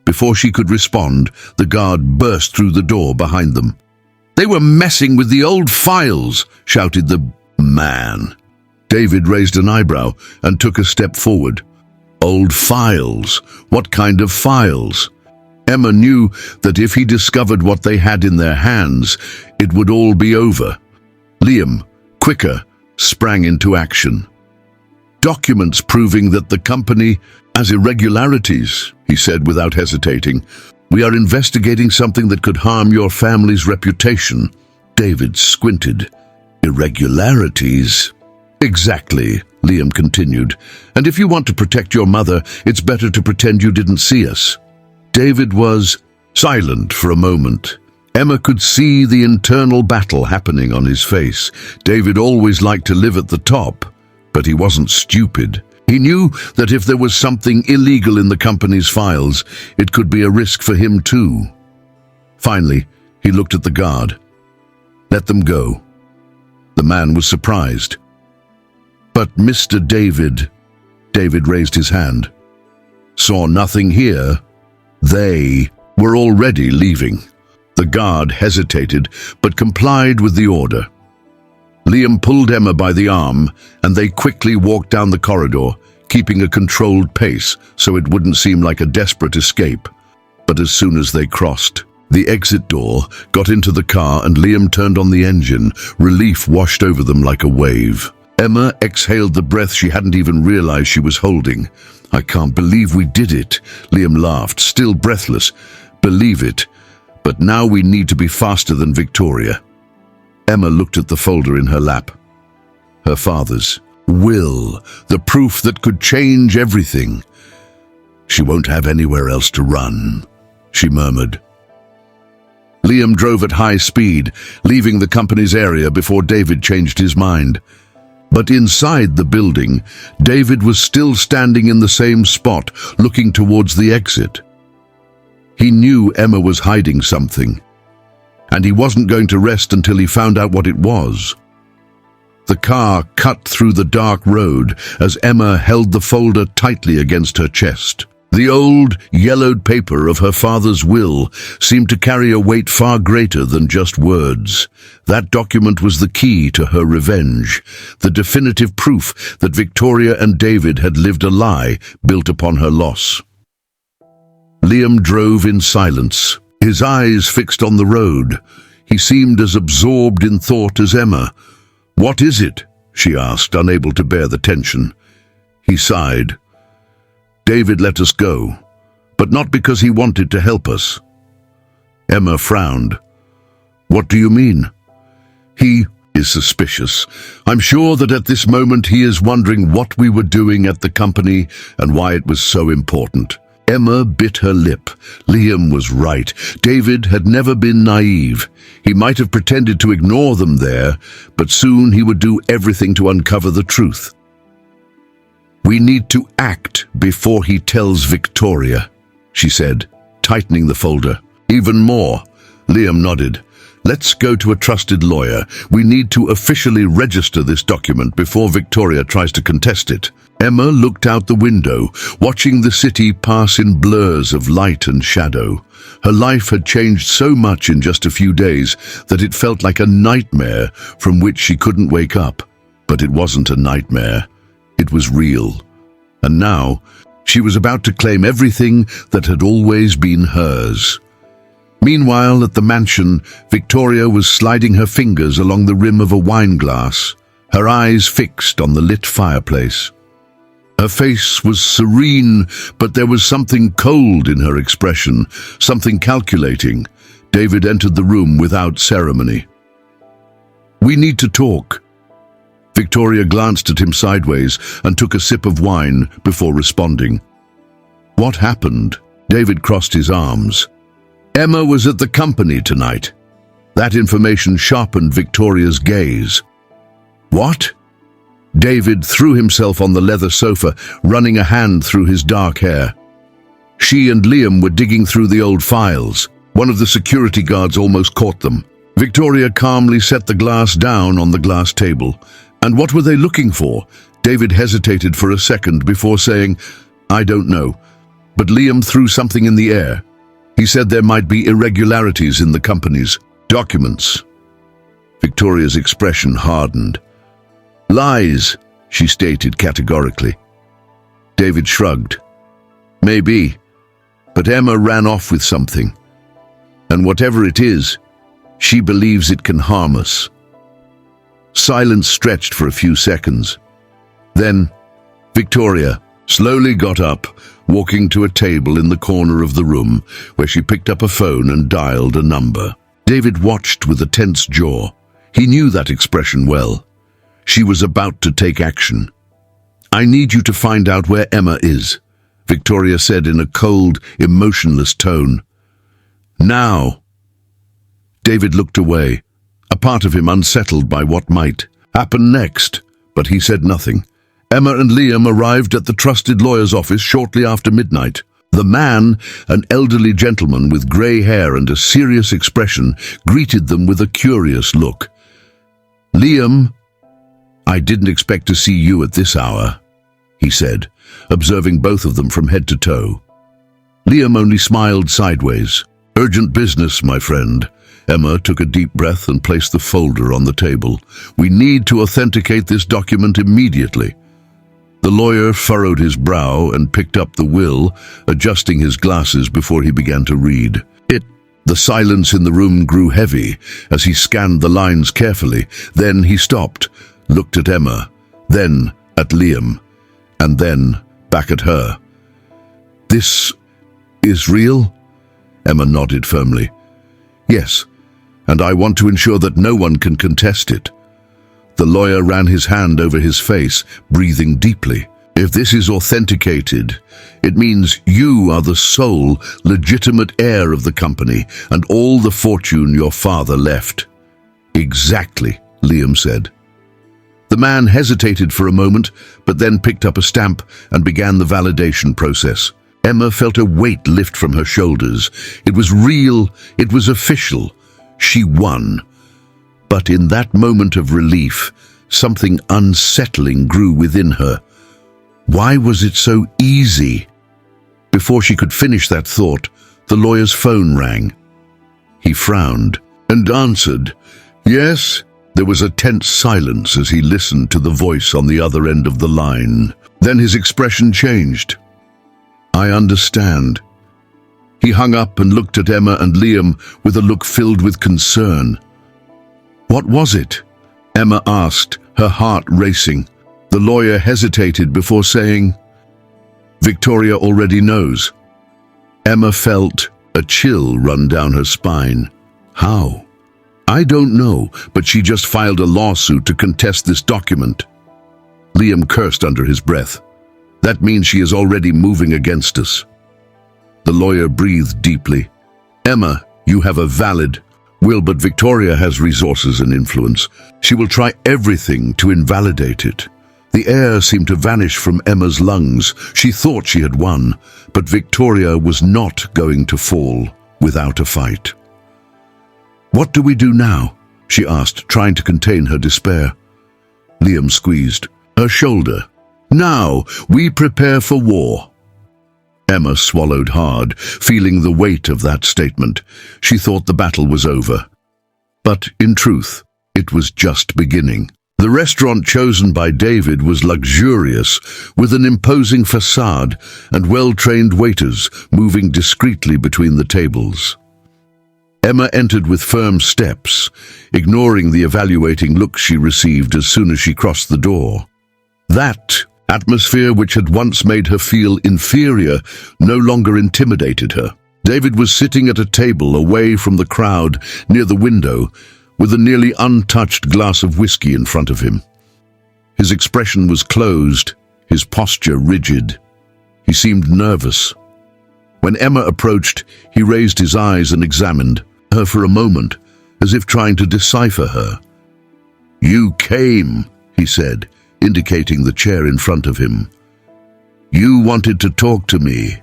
Before she could respond, the guard burst through the door behind them. "They were messing with the old files," shouted the man. David raised an eyebrow and took a step forward. Old files? What kind of files? Emma knew that if he discovered what they had in their hands, it would all be over. Liam, quicker, sprang into action. "Documents proving that the company has irregularities," he said without hesitating. "We are investigating something that could harm your family's reputation." David squinted. "Irregularities?" "Exactly," Liam continued. "And if you want to protect your mother, it's better to pretend you didn't see us." David was silent for a moment. Emma could see the internal battle happening on his face. David always liked to live at the top, but he wasn't stupid. He knew that if there was something illegal in the company's files, it could be a risk for him too. Finally, he looked at the guard. "Let them go." The man was surprised. "But Mr. David," David raised his hand, "saw nothing here." They were already leaving. The guard hesitated, but complied with the order. Liam pulled Emma by the arm, and they quickly walked down the corridor, keeping a controlled pace so it wouldn't seem like a desperate escape. But as soon as they crossed the exit door, got into the car, and Liam turned on the engine, relief washed over them like a wave. Emma exhaled the breath she hadn't even realized she was holding. "I can't believe we did it," Liam laughed, still breathless. "Believe it, but now we need to be faster than Victoria." Emma looked at the folder in her lap. Her father's will, the proof that could change everything. "She won't have anywhere else to run," she murmured. Liam drove at high speed, leaving the company's area before David changed his mind. But inside the building, David was still standing in the same spot, looking towards the exit. He knew Emma was hiding something, and he wasn't going to rest until he found out what it was. The car cut through the dark road as Emma held the folder tightly against her chest. The old, yellowed paper of her father's will seemed to carry a weight far greater than just words. That document was the key to her revenge, the definitive proof that Victoria and David had lived a lie built upon her loss. Liam drove in silence, his eyes fixed on the road. He seemed as absorbed in thought as Emma. "What is it?" she asked, unable to bear the tension. He sighed. "David let us go, but not because he wanted to help us." Emma frowned. "What do you mean?" "He is suspicious. I'm sure that at this moment he is wondering what we were doing at the company and why it was so important." Emma bit her lip. Liam was right. David had never been naive. He might have pretended to ignore them there, but soon he would do everything to uncover the truth. "We need to act before he tells Victoria," she said, tightening the folder. "Even more," Liam nodded. "Let's go to a trusted lawyer. We need to officially register this document before Victoria tries to contest it." Emma looked out the window, watching the city pass in blurs of light and shadow. Her life had changed so much in just a few days that it felt like a nightmare from which she couldn't wake up. But it wasn't a nightmare. It was real. And now, she was about to claim everything that had always been hers. Meanwhile, at the mansion, Victoria was sliding her fingers along the rim of a wine glass, her eyes fixed on the lit fireplace. Her face was serene, but there was something cold in her expression, something calculating. David entered the room without ceremony. "We need to talk." Victoria glanced at him sideways and took a sip of wine before responding. "What happened?" David crossed his arms. "Emma was at the company tonight." That information sharpened Victoria's gaze. "What?" David threw himself on the leather sofa, running a hand through his dark hair. She and Liam were digging through the old files. One of the security guards almost caught them. Victoria calmly set the glass down on the glass table. "And what were they looking for?" David hesitated for a second before saying, "I don't know." But Liam threw something in the air. He said there might be irregularities in the company's documents. Victoria's expression hardened. "Lies," she stated categorically. David shrugged. "Maybe, but Emma ran off with something. And whatever it is, she believes it can harm us." Silence stretched for a few seconds. Then, Victoria slowly got up, walking to a table in the corner of the room, where she picked up a phone and dialed a number. David watched with a tense jaw. He knew that expression well. She was about to take action. "I need you to find out where Emma is," Victoria said in a cold, emotionless tone. "Now." David looked away, a part of him unsettled by what might happen next, but he said nothing. Emma and Liam arrived at the trusted lawyer's office shortly after midnight. The man, an elderly gentleman with grey hair and a serious expression, greeted them with a curious look. "Liam, I didn't expect to see you at this hour," he said, observing both of them from head to toe. Liam only smiled sideways. "Urgent business, my friend." Emma took a deep breath and placed the folder on the table. "We need to authenticate this document immediately." The lawyer furrowed his brow and picked up the will, adjusting his glasses before he began to read. The silence in the room grew heavy as he scanned the lines carefully. Then he stopped, looked at Emma, then at Liam, and then back at her. "This is real?" Emma nodded firmly. "Yes, and I want to ensure that no one can contest it." The lawyer ran his hand over his face, breathing deeply. "If this is authenticated, it means you are the sole, legitimate heir of the company and all the fortune your father left." "Exactly," Liam said. The man hesitated for a moment, but then picked up a stamp and began the validation process. Emma felt a weight lift from her shoulders. It was real, it was official. She won. But in that moment of relief, something unsettling grew within her. Why was it so easy? Before she could finish that thought, the lawyer's phone rang. He frowned and answered. "Yes?" There was a tense silence as he listened to the voice on the other end of the line. Then his expression changed. "I understand." He hung up and looked at Emma and Liam with a look filled with concern. "What was it?" Emma asked, her heart racing. The lawyer hesitated before saying, "Victoria already knows." Emma felt a chill run down her spine. "How?" "I don't know, but she just filed a lawsuit to contest this document." Liam cursed under his breath. "That means she is already moving against us." The lawyer breathed deeply. "Emma, you have a valid will, but Victoria has resources and influence. She will try everything to invalidate it." The air seemed to vanish from Emma's lungs. She thought she had won, but Victoria was not going to fall without a fight. "What do we do now?" she asked, trying to contain her despair. Liam squeezed her shoulder. "Now we prepare for war." Emma swallowed hard, feeling the weight of that statement. She thought the battle was over. But, in truth, it was just beginning. The restaurant chosen by David was luxurious, with an imposing facade and well-trained waiters moving discreetly between the tables. Emma entered with firm steps, ignoring the evaluating looks she received as soon as she crossed the door. That atmosphere which had once made her feel inferior no longer intimidated her. David was sitting at a table away from the crowd near the window, with a nearly untouched glass of whiskey in front of him. His expression was closed, his posture rigid. He seemed nervous. When Emma approached, he raised his eyes and examined her for a moment, as if trying to decipher her. "You came," he said, indicating the chair in front of him. "You wanted to talk to me,"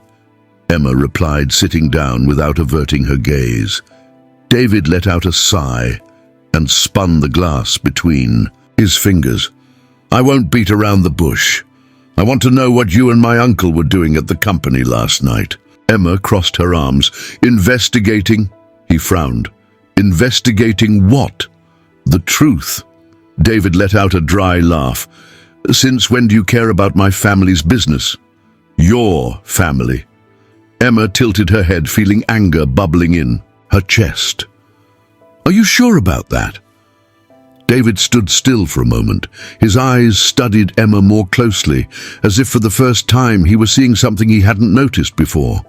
Emma replied, sitting down without averting her gaze. David let out a sigh and spun the glass between his fingers. "I won't beat around the bush. I want to know what you and my uncle were doing at the company last night." Emma crossed her arms. "Investigating?" He frowned. "Investigating what?" "The truth." David let out a dry laugh. "Since when do you care about my family's business?" "Your family." Emma tilted her head, feeling anger bubbling in her chest. "Are you sure about that?" David stood still for a moment. His eyes studied Emma more closely, as if for the first time he was seeing something he hadn't noticed before.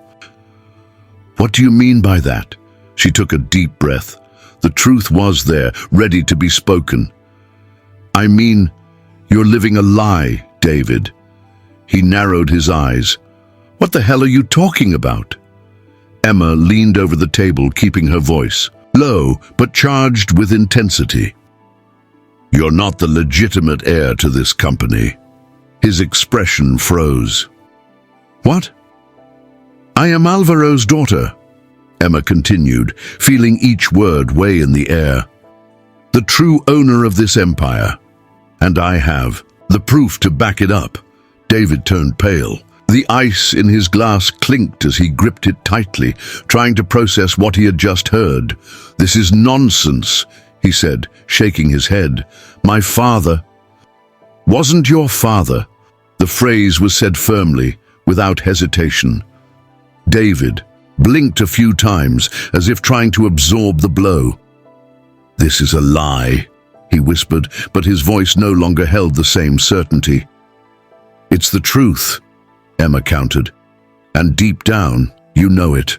"What do you mean by that?" She took a deep breath. The truth was there, ready to be spoken. "I mean, you're living a lie, David." He narrowed his eyes. "What the hell are you talking about?" Emma leaned over the table, keeping her voice low but charged with intensity. "You're not the legitimate heir to this company." His expression froze. "What?" "I am Alvaro's daughter," Emma continued, feeling each word weigh in the air. "The true owner of this empire. And I have the proof to back it up." David turned pale. The ice in his glass clinked as he gripped it tightly, trying to process what he had just heard. "This is nonsense," he said, shaking his head. "My father wasn't your father." The phrase was said firmly, without hesitation. David blinked a few times, as if trying to absorb the blow. "This is a lie," he whispered, but his voice no longer held the same certainty. "It's the truth," Emma countered. "And deep down, you know it."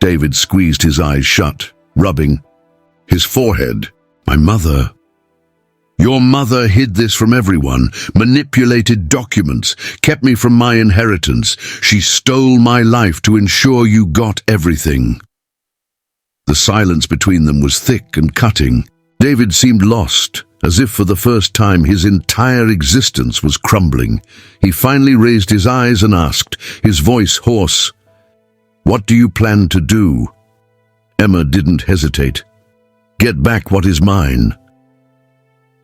David squeezed his eyes shut, rubbing his forehead. "My mother." "Your mother hid this from everyone, manipulated documents, kept me from my inheritance. She stole my life to ensure you got everything." The silence between them was thick and cutting. David seemed lost, as if for the first time his entire existence was crumbling. He finally raised his eyes and asked, his voice hoarse, "What do you plan to do?" Emma didn't hesitate. "Get back what is mine."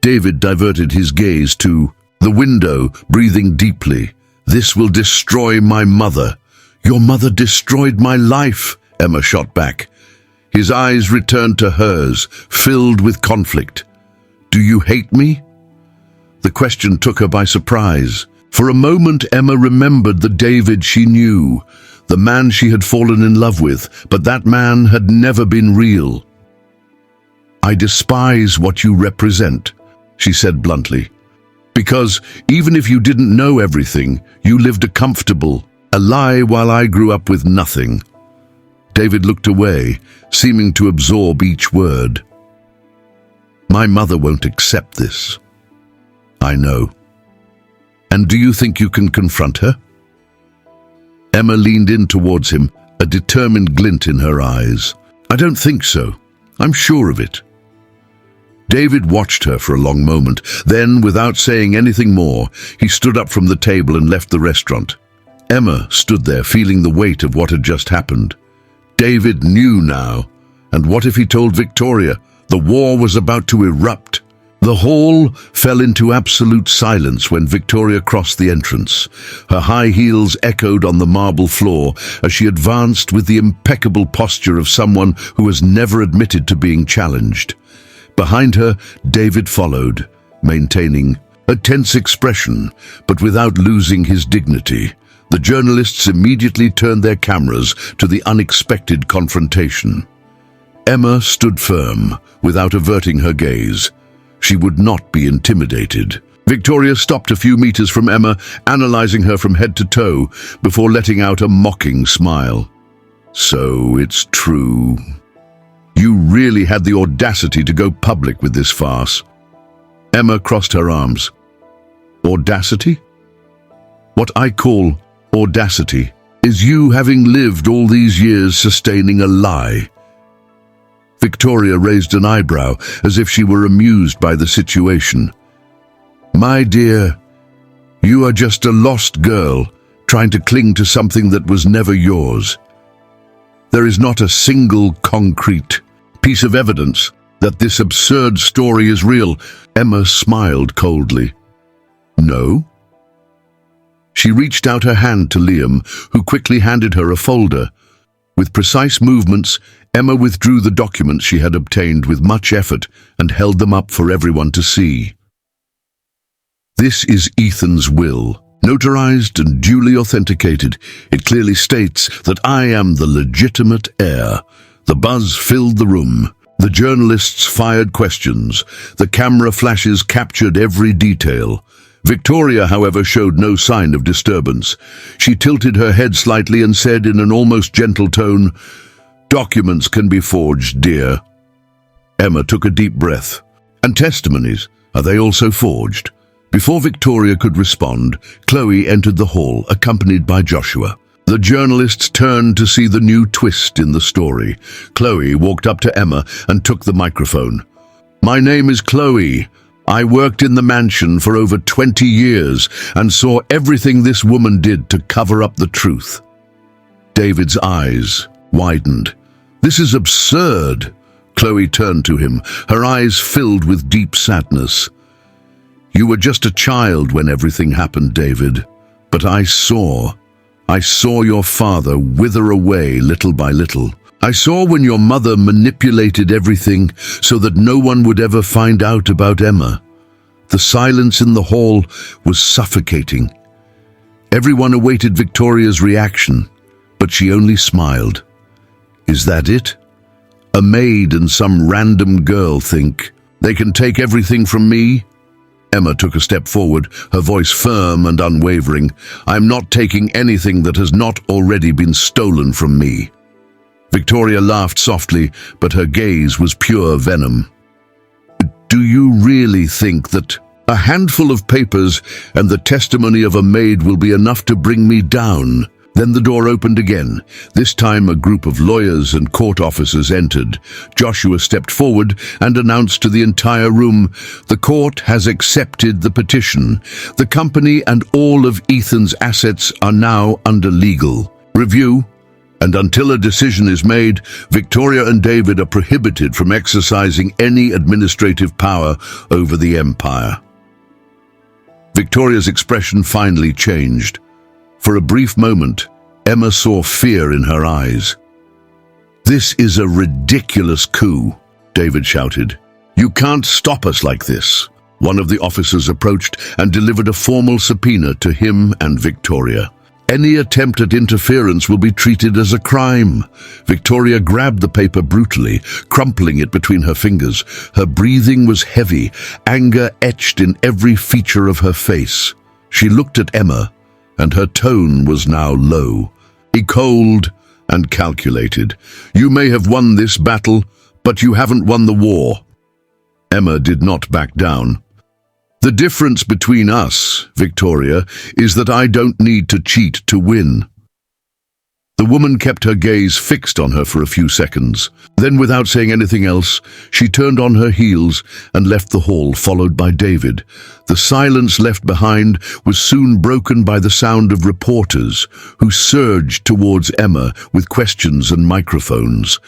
David diverted his gaze to the window, breathing deeply. "This will destroy my mother." "Your mother destroyed my life," Emma shot back. His eyes returned to hers, filled with conflict. "Do you hate me?" The question took her by surprise. For a moment, Emma remembered the David she knew, the man she had fallen in love with, but that man had never been real. "I despise what you represent," she said bluntly. "Because even if you didn't know everything, you lived a comfortable, a lie while I grew up with nothing." David looked away, seeming to absorb each word. "My mother won't accept this." "I know." "And do you think you can confront her?" Emma leaned in towards him, a determined glint in her eyes. "I don't think so. I'm sure of it." David watched her for a long moment. Then, without saying anything more, he stood up from the table and left the restaurant. Emma stood there, feeling the weight of what had just happened. David knew now. And what if he told Victoria? The war was about to erupt. The hall fell into absolute silence when Victoria crossed the entrance. Her high heels echoed on the marble floor as she advanced with the impeccable posture of someone who has never admitted to being challenged. Behind her, David followed, maintaining a tense expression, but without losing his dignity. The journalists immediately turned their cameras to the unexpected confrontation. Emma stood firm, without averting her gaze. She would not be intimidated. Victoria stopped a few meters from Emma, analyzing her from head to toe, before letting out a mocking smile. "So it's true. You really had the audacity to go public with this farce." Emma crossed her arms. "Audacity? What I call audacity is you having lived all these years sustaining a lie." Victoria raised an eyebrow as if she were amused by the situation. "My dear, you are just a lost girl trying to cling to something that was never yours. There is not a single concrete piece of evidence that this absurd story is real." Emma smiled coldly. "No?" She reached out her hand to Liam, who quickly handed her a folder. With precise movements, Emma withdrew the documents she had obtained with much effort and held them up for everyone to see. "This is Ethan's will, notarized and duly authenticated. It clearly states that I am the legitimate heir." The buzz filled the room. The journalists fired questions. The camera flashes captured every detail. Victoria, however, showed no sign of disturbance. She tilted her head slightly and said in an almost gentle tone, "Documents can be forged, dear." Emma took a deep breath. "And testimonies, are they also forged?" Before Victoria could respond, Chloe entered the hall, accompanied by Joshua. The journalists turned to see the new twist in the story. Chloe walked up to Emma and took the microphone. "My name is Chloe. I worked in the mansion for over 20 years and saw everything this woman did to cover up the truth." David's eyes widened. "This is absurd." Chloe turned to him, her eyes filled with deep sadness. "You were just a child when everything happened, David. But I saw your father wither away little by little. I saw when your mother manipulated everything so that no one would ever find out about Emma. The silence in the hall was suffocating. Everyone awaited Victoria's reaction, but she only smiled. Is that it? A maid and some random girl think they can take everything from me? Emma took a step forward, her voice firm and unwavering. I'm not taking anything that has not already been stolen from me. Victoria laughed softly, but her gaze was pure venom. Do you really think that a handful of papers and the testimony of a maid will be enough to bring me down? Then the door opened again. This time a group of lawyers and court officers entered. Joshua stepped forward and announced to the entire room, the court has accepted the petition. The company and all of Ethan's assets are now under legal review, and until a decision is made, Victoria and David are prohibited from exercising any administrative power over the empire. Victoria's expression finally changed. For a brief moment, Emma saw fear in her eyes. This is a ridiculous coup, David shouted. You can't stop us like this. One of the officers approached and delivered a formal subpoena to him and Victoria. Any attempt at interference will be treated as a crime. Victoria grabbed the paper brutally, crumpling it between her fingers. Her breathing was heavy, anger etched in every feature of her face. She looked at Emma, and her tone was now low. Be cold and calculated. You may have won this battle, but you haven't won the war. Emma did not back down. The difference between us, Victoria, is that I don't need to cheat to win. The woman kept her gaze fixed on her for a few seconds. Then, without saying anything else, she turned on her heels and left the hall, followed by David. The silence left behind was soon broken by the sound of reporters who surged towards Emma with questions and microphones.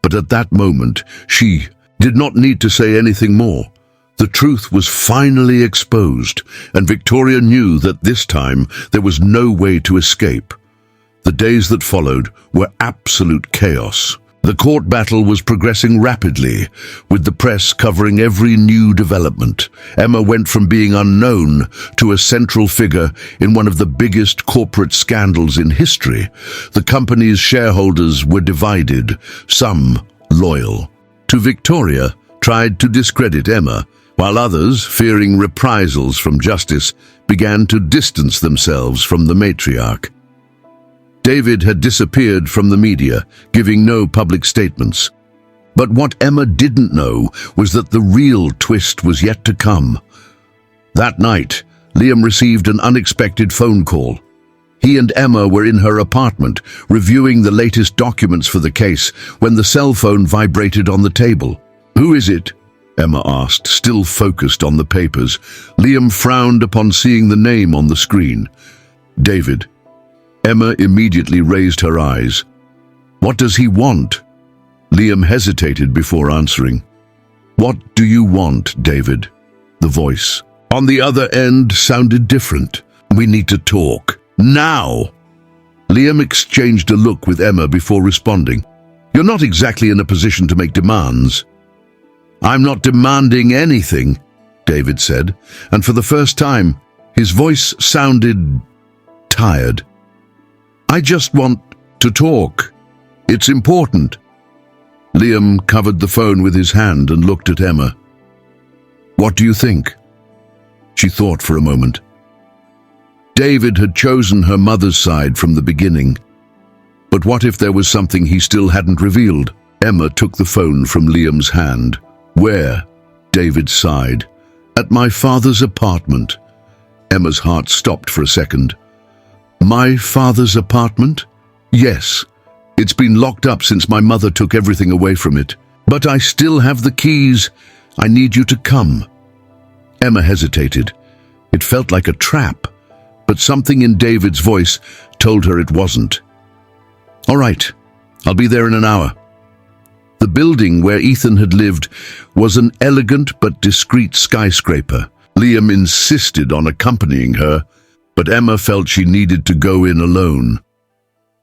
But at that moment, she did not need to say anything more. The truth was finally exposed, and Victoria knew that this time there was no way to escape. The days that followed were absolute chaos. The court battle was progressing rapidly, with the press covering every new development. Emma went from being unknown to a central figure in one of the biggest corporate scandals in history. The company's shareholders were divided, some loyal to Victoria, tried to discredit Emma, while others, fearing reprisals from justice, began to distance themselves from the matriarch. David had disappeared from the media, giving no public statements. But what Emma didn't know was that the real twist was yet to come. That night, Liam received an unexpected phone call. He and Emma were in her apartment, reviewing the latest documents for the case, when the cell phone vibrated on the table. "Who is it?" Emma asked, still focused on the papers. Liam frowned upon seeing the name on the screen. "David." Emma immediately raised her eyes. "What does he want?" Liam hesitated before answering. "What do you want, David?" The voice on the other end sounded different. "We need to talk. Now!" Liam exchanged a look with Emma before responding. "You're not exactly in a position to make demands." "I'm not demanding anything," David said, and for the first time, his voice sounded tired. "I just want to talk. It's important." Liam covered the phone with his hand and looked at Emma. "What do you think?" She thought for a moment. David had chosen her mother's side from the beginning. But what if there was something he still hadn't revealed? Emma took the phone from Liam's hand. "Where?" David sighed. "At my father's apartment." Emma's heart stopped for a second. "My father's apartment?" "Yes. It's been locked up since my mother took everything away from it. But I still have the keys. I need you to come." Emma hesitated. It felt like a trap, but something in David's voice told her it wasn't. "All right, I'll be there in an hour." The building where Ethan had lived was an elegant but discreet skyscraper. Liam insisted on accompanying her, but Emma felt she needed to go in alone.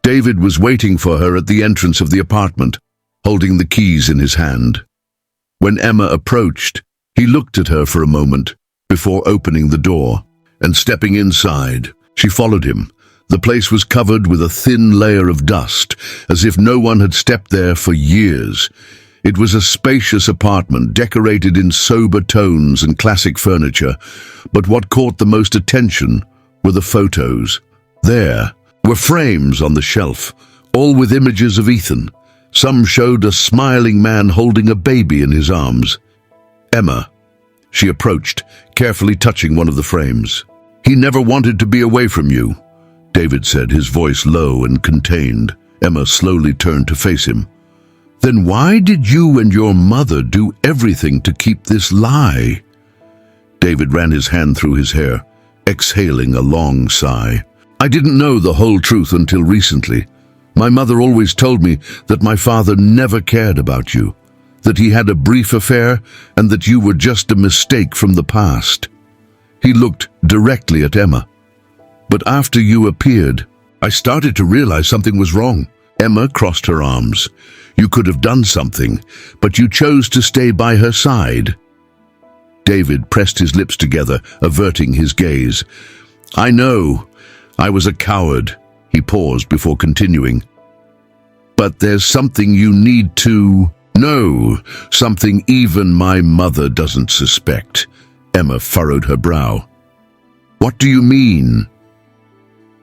David was waiting for her at the entrance of the apartment, holding the keys in his hand. When Emma approached, he looked at her for a moment before opening the door and stepping inside. She followed him. The place was covered with a thin layer of dust, as if no one had stepped there for years. It was a spacious apartment, decorated in sober tones and classic furniture, but what caught the most attention were the photos. There were frames on the shelf, all with images of Ethan. Some showed a smiling man holding a baby in his arms. "Emma," she approached, carefully touching one of the frames. "He never wanted to be away from you," David said, his voice low and contained. Emma slowly turned to face him. "Then why did you and your mother do everything to keep this lie?" David ran his hand through his hair, exhaling a long sigh. "I didn't know the whole truth until recently. My mother always told me that my father never cared about you, that he had a brief affair and that you were just a mistake from the past." He looked directly at Emma. "But after you appeared, I started to realize something was wrong." Emma crossed her arms. "You could have done something, but you chose to stay by her side." David pressed his lips together, averting his gaze. "I know. I was a coward." He paused before continuing. "But there's something you need to know, something even my mother doesn't suspect." Emma furrowed her brow. "What do you mean?"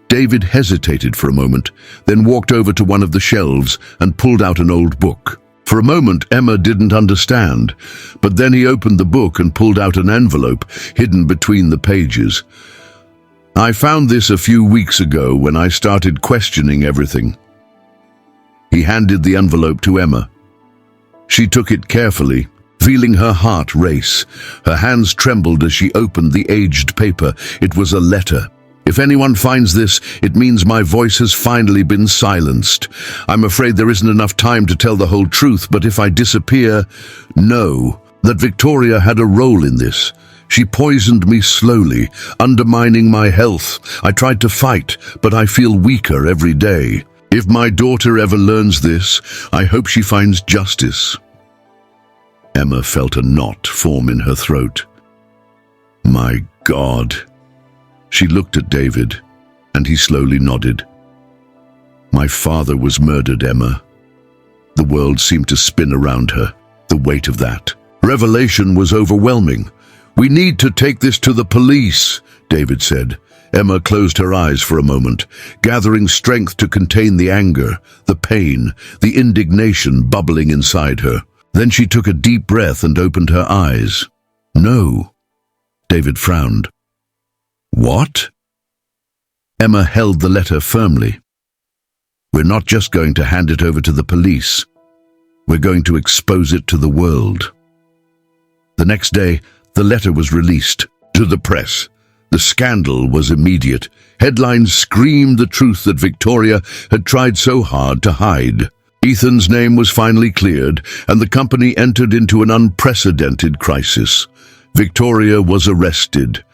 David hesitated for a moment, then walked over to one of the shelves and pulled out an old book. For a moment, Emma didn't understand, but then he opened the book and pulled out an envelope hidden between the pages. "I found this a few weeks ago when I started questioning everything." He handed the envelope to Emma. She took it carefully, feeling her heart race. Her hands trembled as she opened the aged paper. It was a letter. "If anyone finds this, it means my voice has finally been silenced. I'm afraid there isn't enough time to tell the whole truth, but if I disappear, know That Victoria had a role in this. She poisoned me slowly, undermining my health. I tried to fight, but I feel weaker every day. If my daughter ever learns this, I hope she finds justice." Emma felt a knot form in her throat. My God. She looked at David, and he slowly nodded. "My father was murdered, Emma." The world seemed to spin around her, the weight of that. Revelation was overwhelming. "We need to take this to the police," David said. Emma closed her eyes for a moment, gathering strength to contain the anger, the pain, the indignation bubbling inside her. Then she took a deep breath and opened her eyes. "No." David frowned. "What?" Emma held the letter firmly. "We're not just going to hand it over to the police. We're going to expose it to the world." The next day, the letter was released to the press. The scandal was immediate. Headlines screamed the truth that Victoria had tried so hard to hide. Ethan's name was finally cleared, and the company entered into an unprecedented crisis. Victoria was arrested.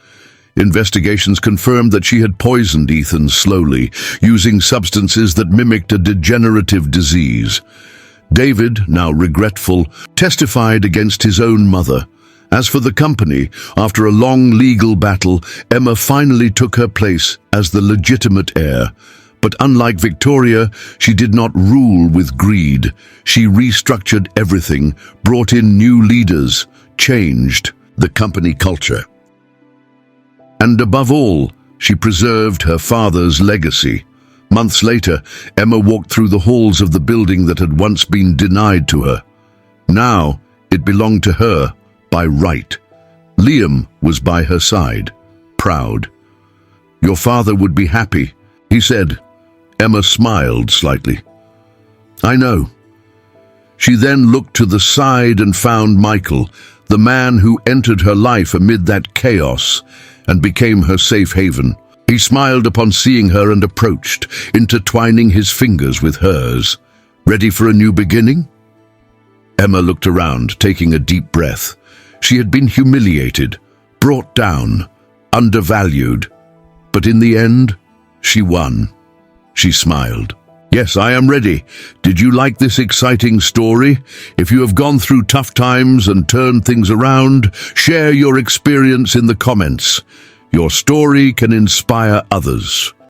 Investigations confirmed that she had poisoned Ethan slowly, using substances that mimicked a degenerative disease. David, now regretful, testified against his own mother. As for the company, after a long legal battle, Emma finally took her place as the legitimate heir. But unlike Victoria, she did not rule with greed. She restructured everything, brought in new leaders, changed the company culture. And above all, she preserved her father's legacy. Months later, Emma walked through the halls of the building that had once been denied to her. Now, it belonged to her by right. Liam was by her side, proud. "Your father would be happy," he said. Emma smiled slightly. "I know." She then looked to the side and found Michael, the man who entered her life amid that chaos and became her safe haven. He smiled upon seeing her and approached, intertwining his fingers with hers. "Ready for a new beginning?" Emma looked around, taking a deep breath. She had been humiliated, brought down, undervalued. But in the end, she won. She smiled. "Yes, I am ready. Did you like this exciting story? If you have gone through tough times and turned things around, share your experience in the comments. Your story can inspire others."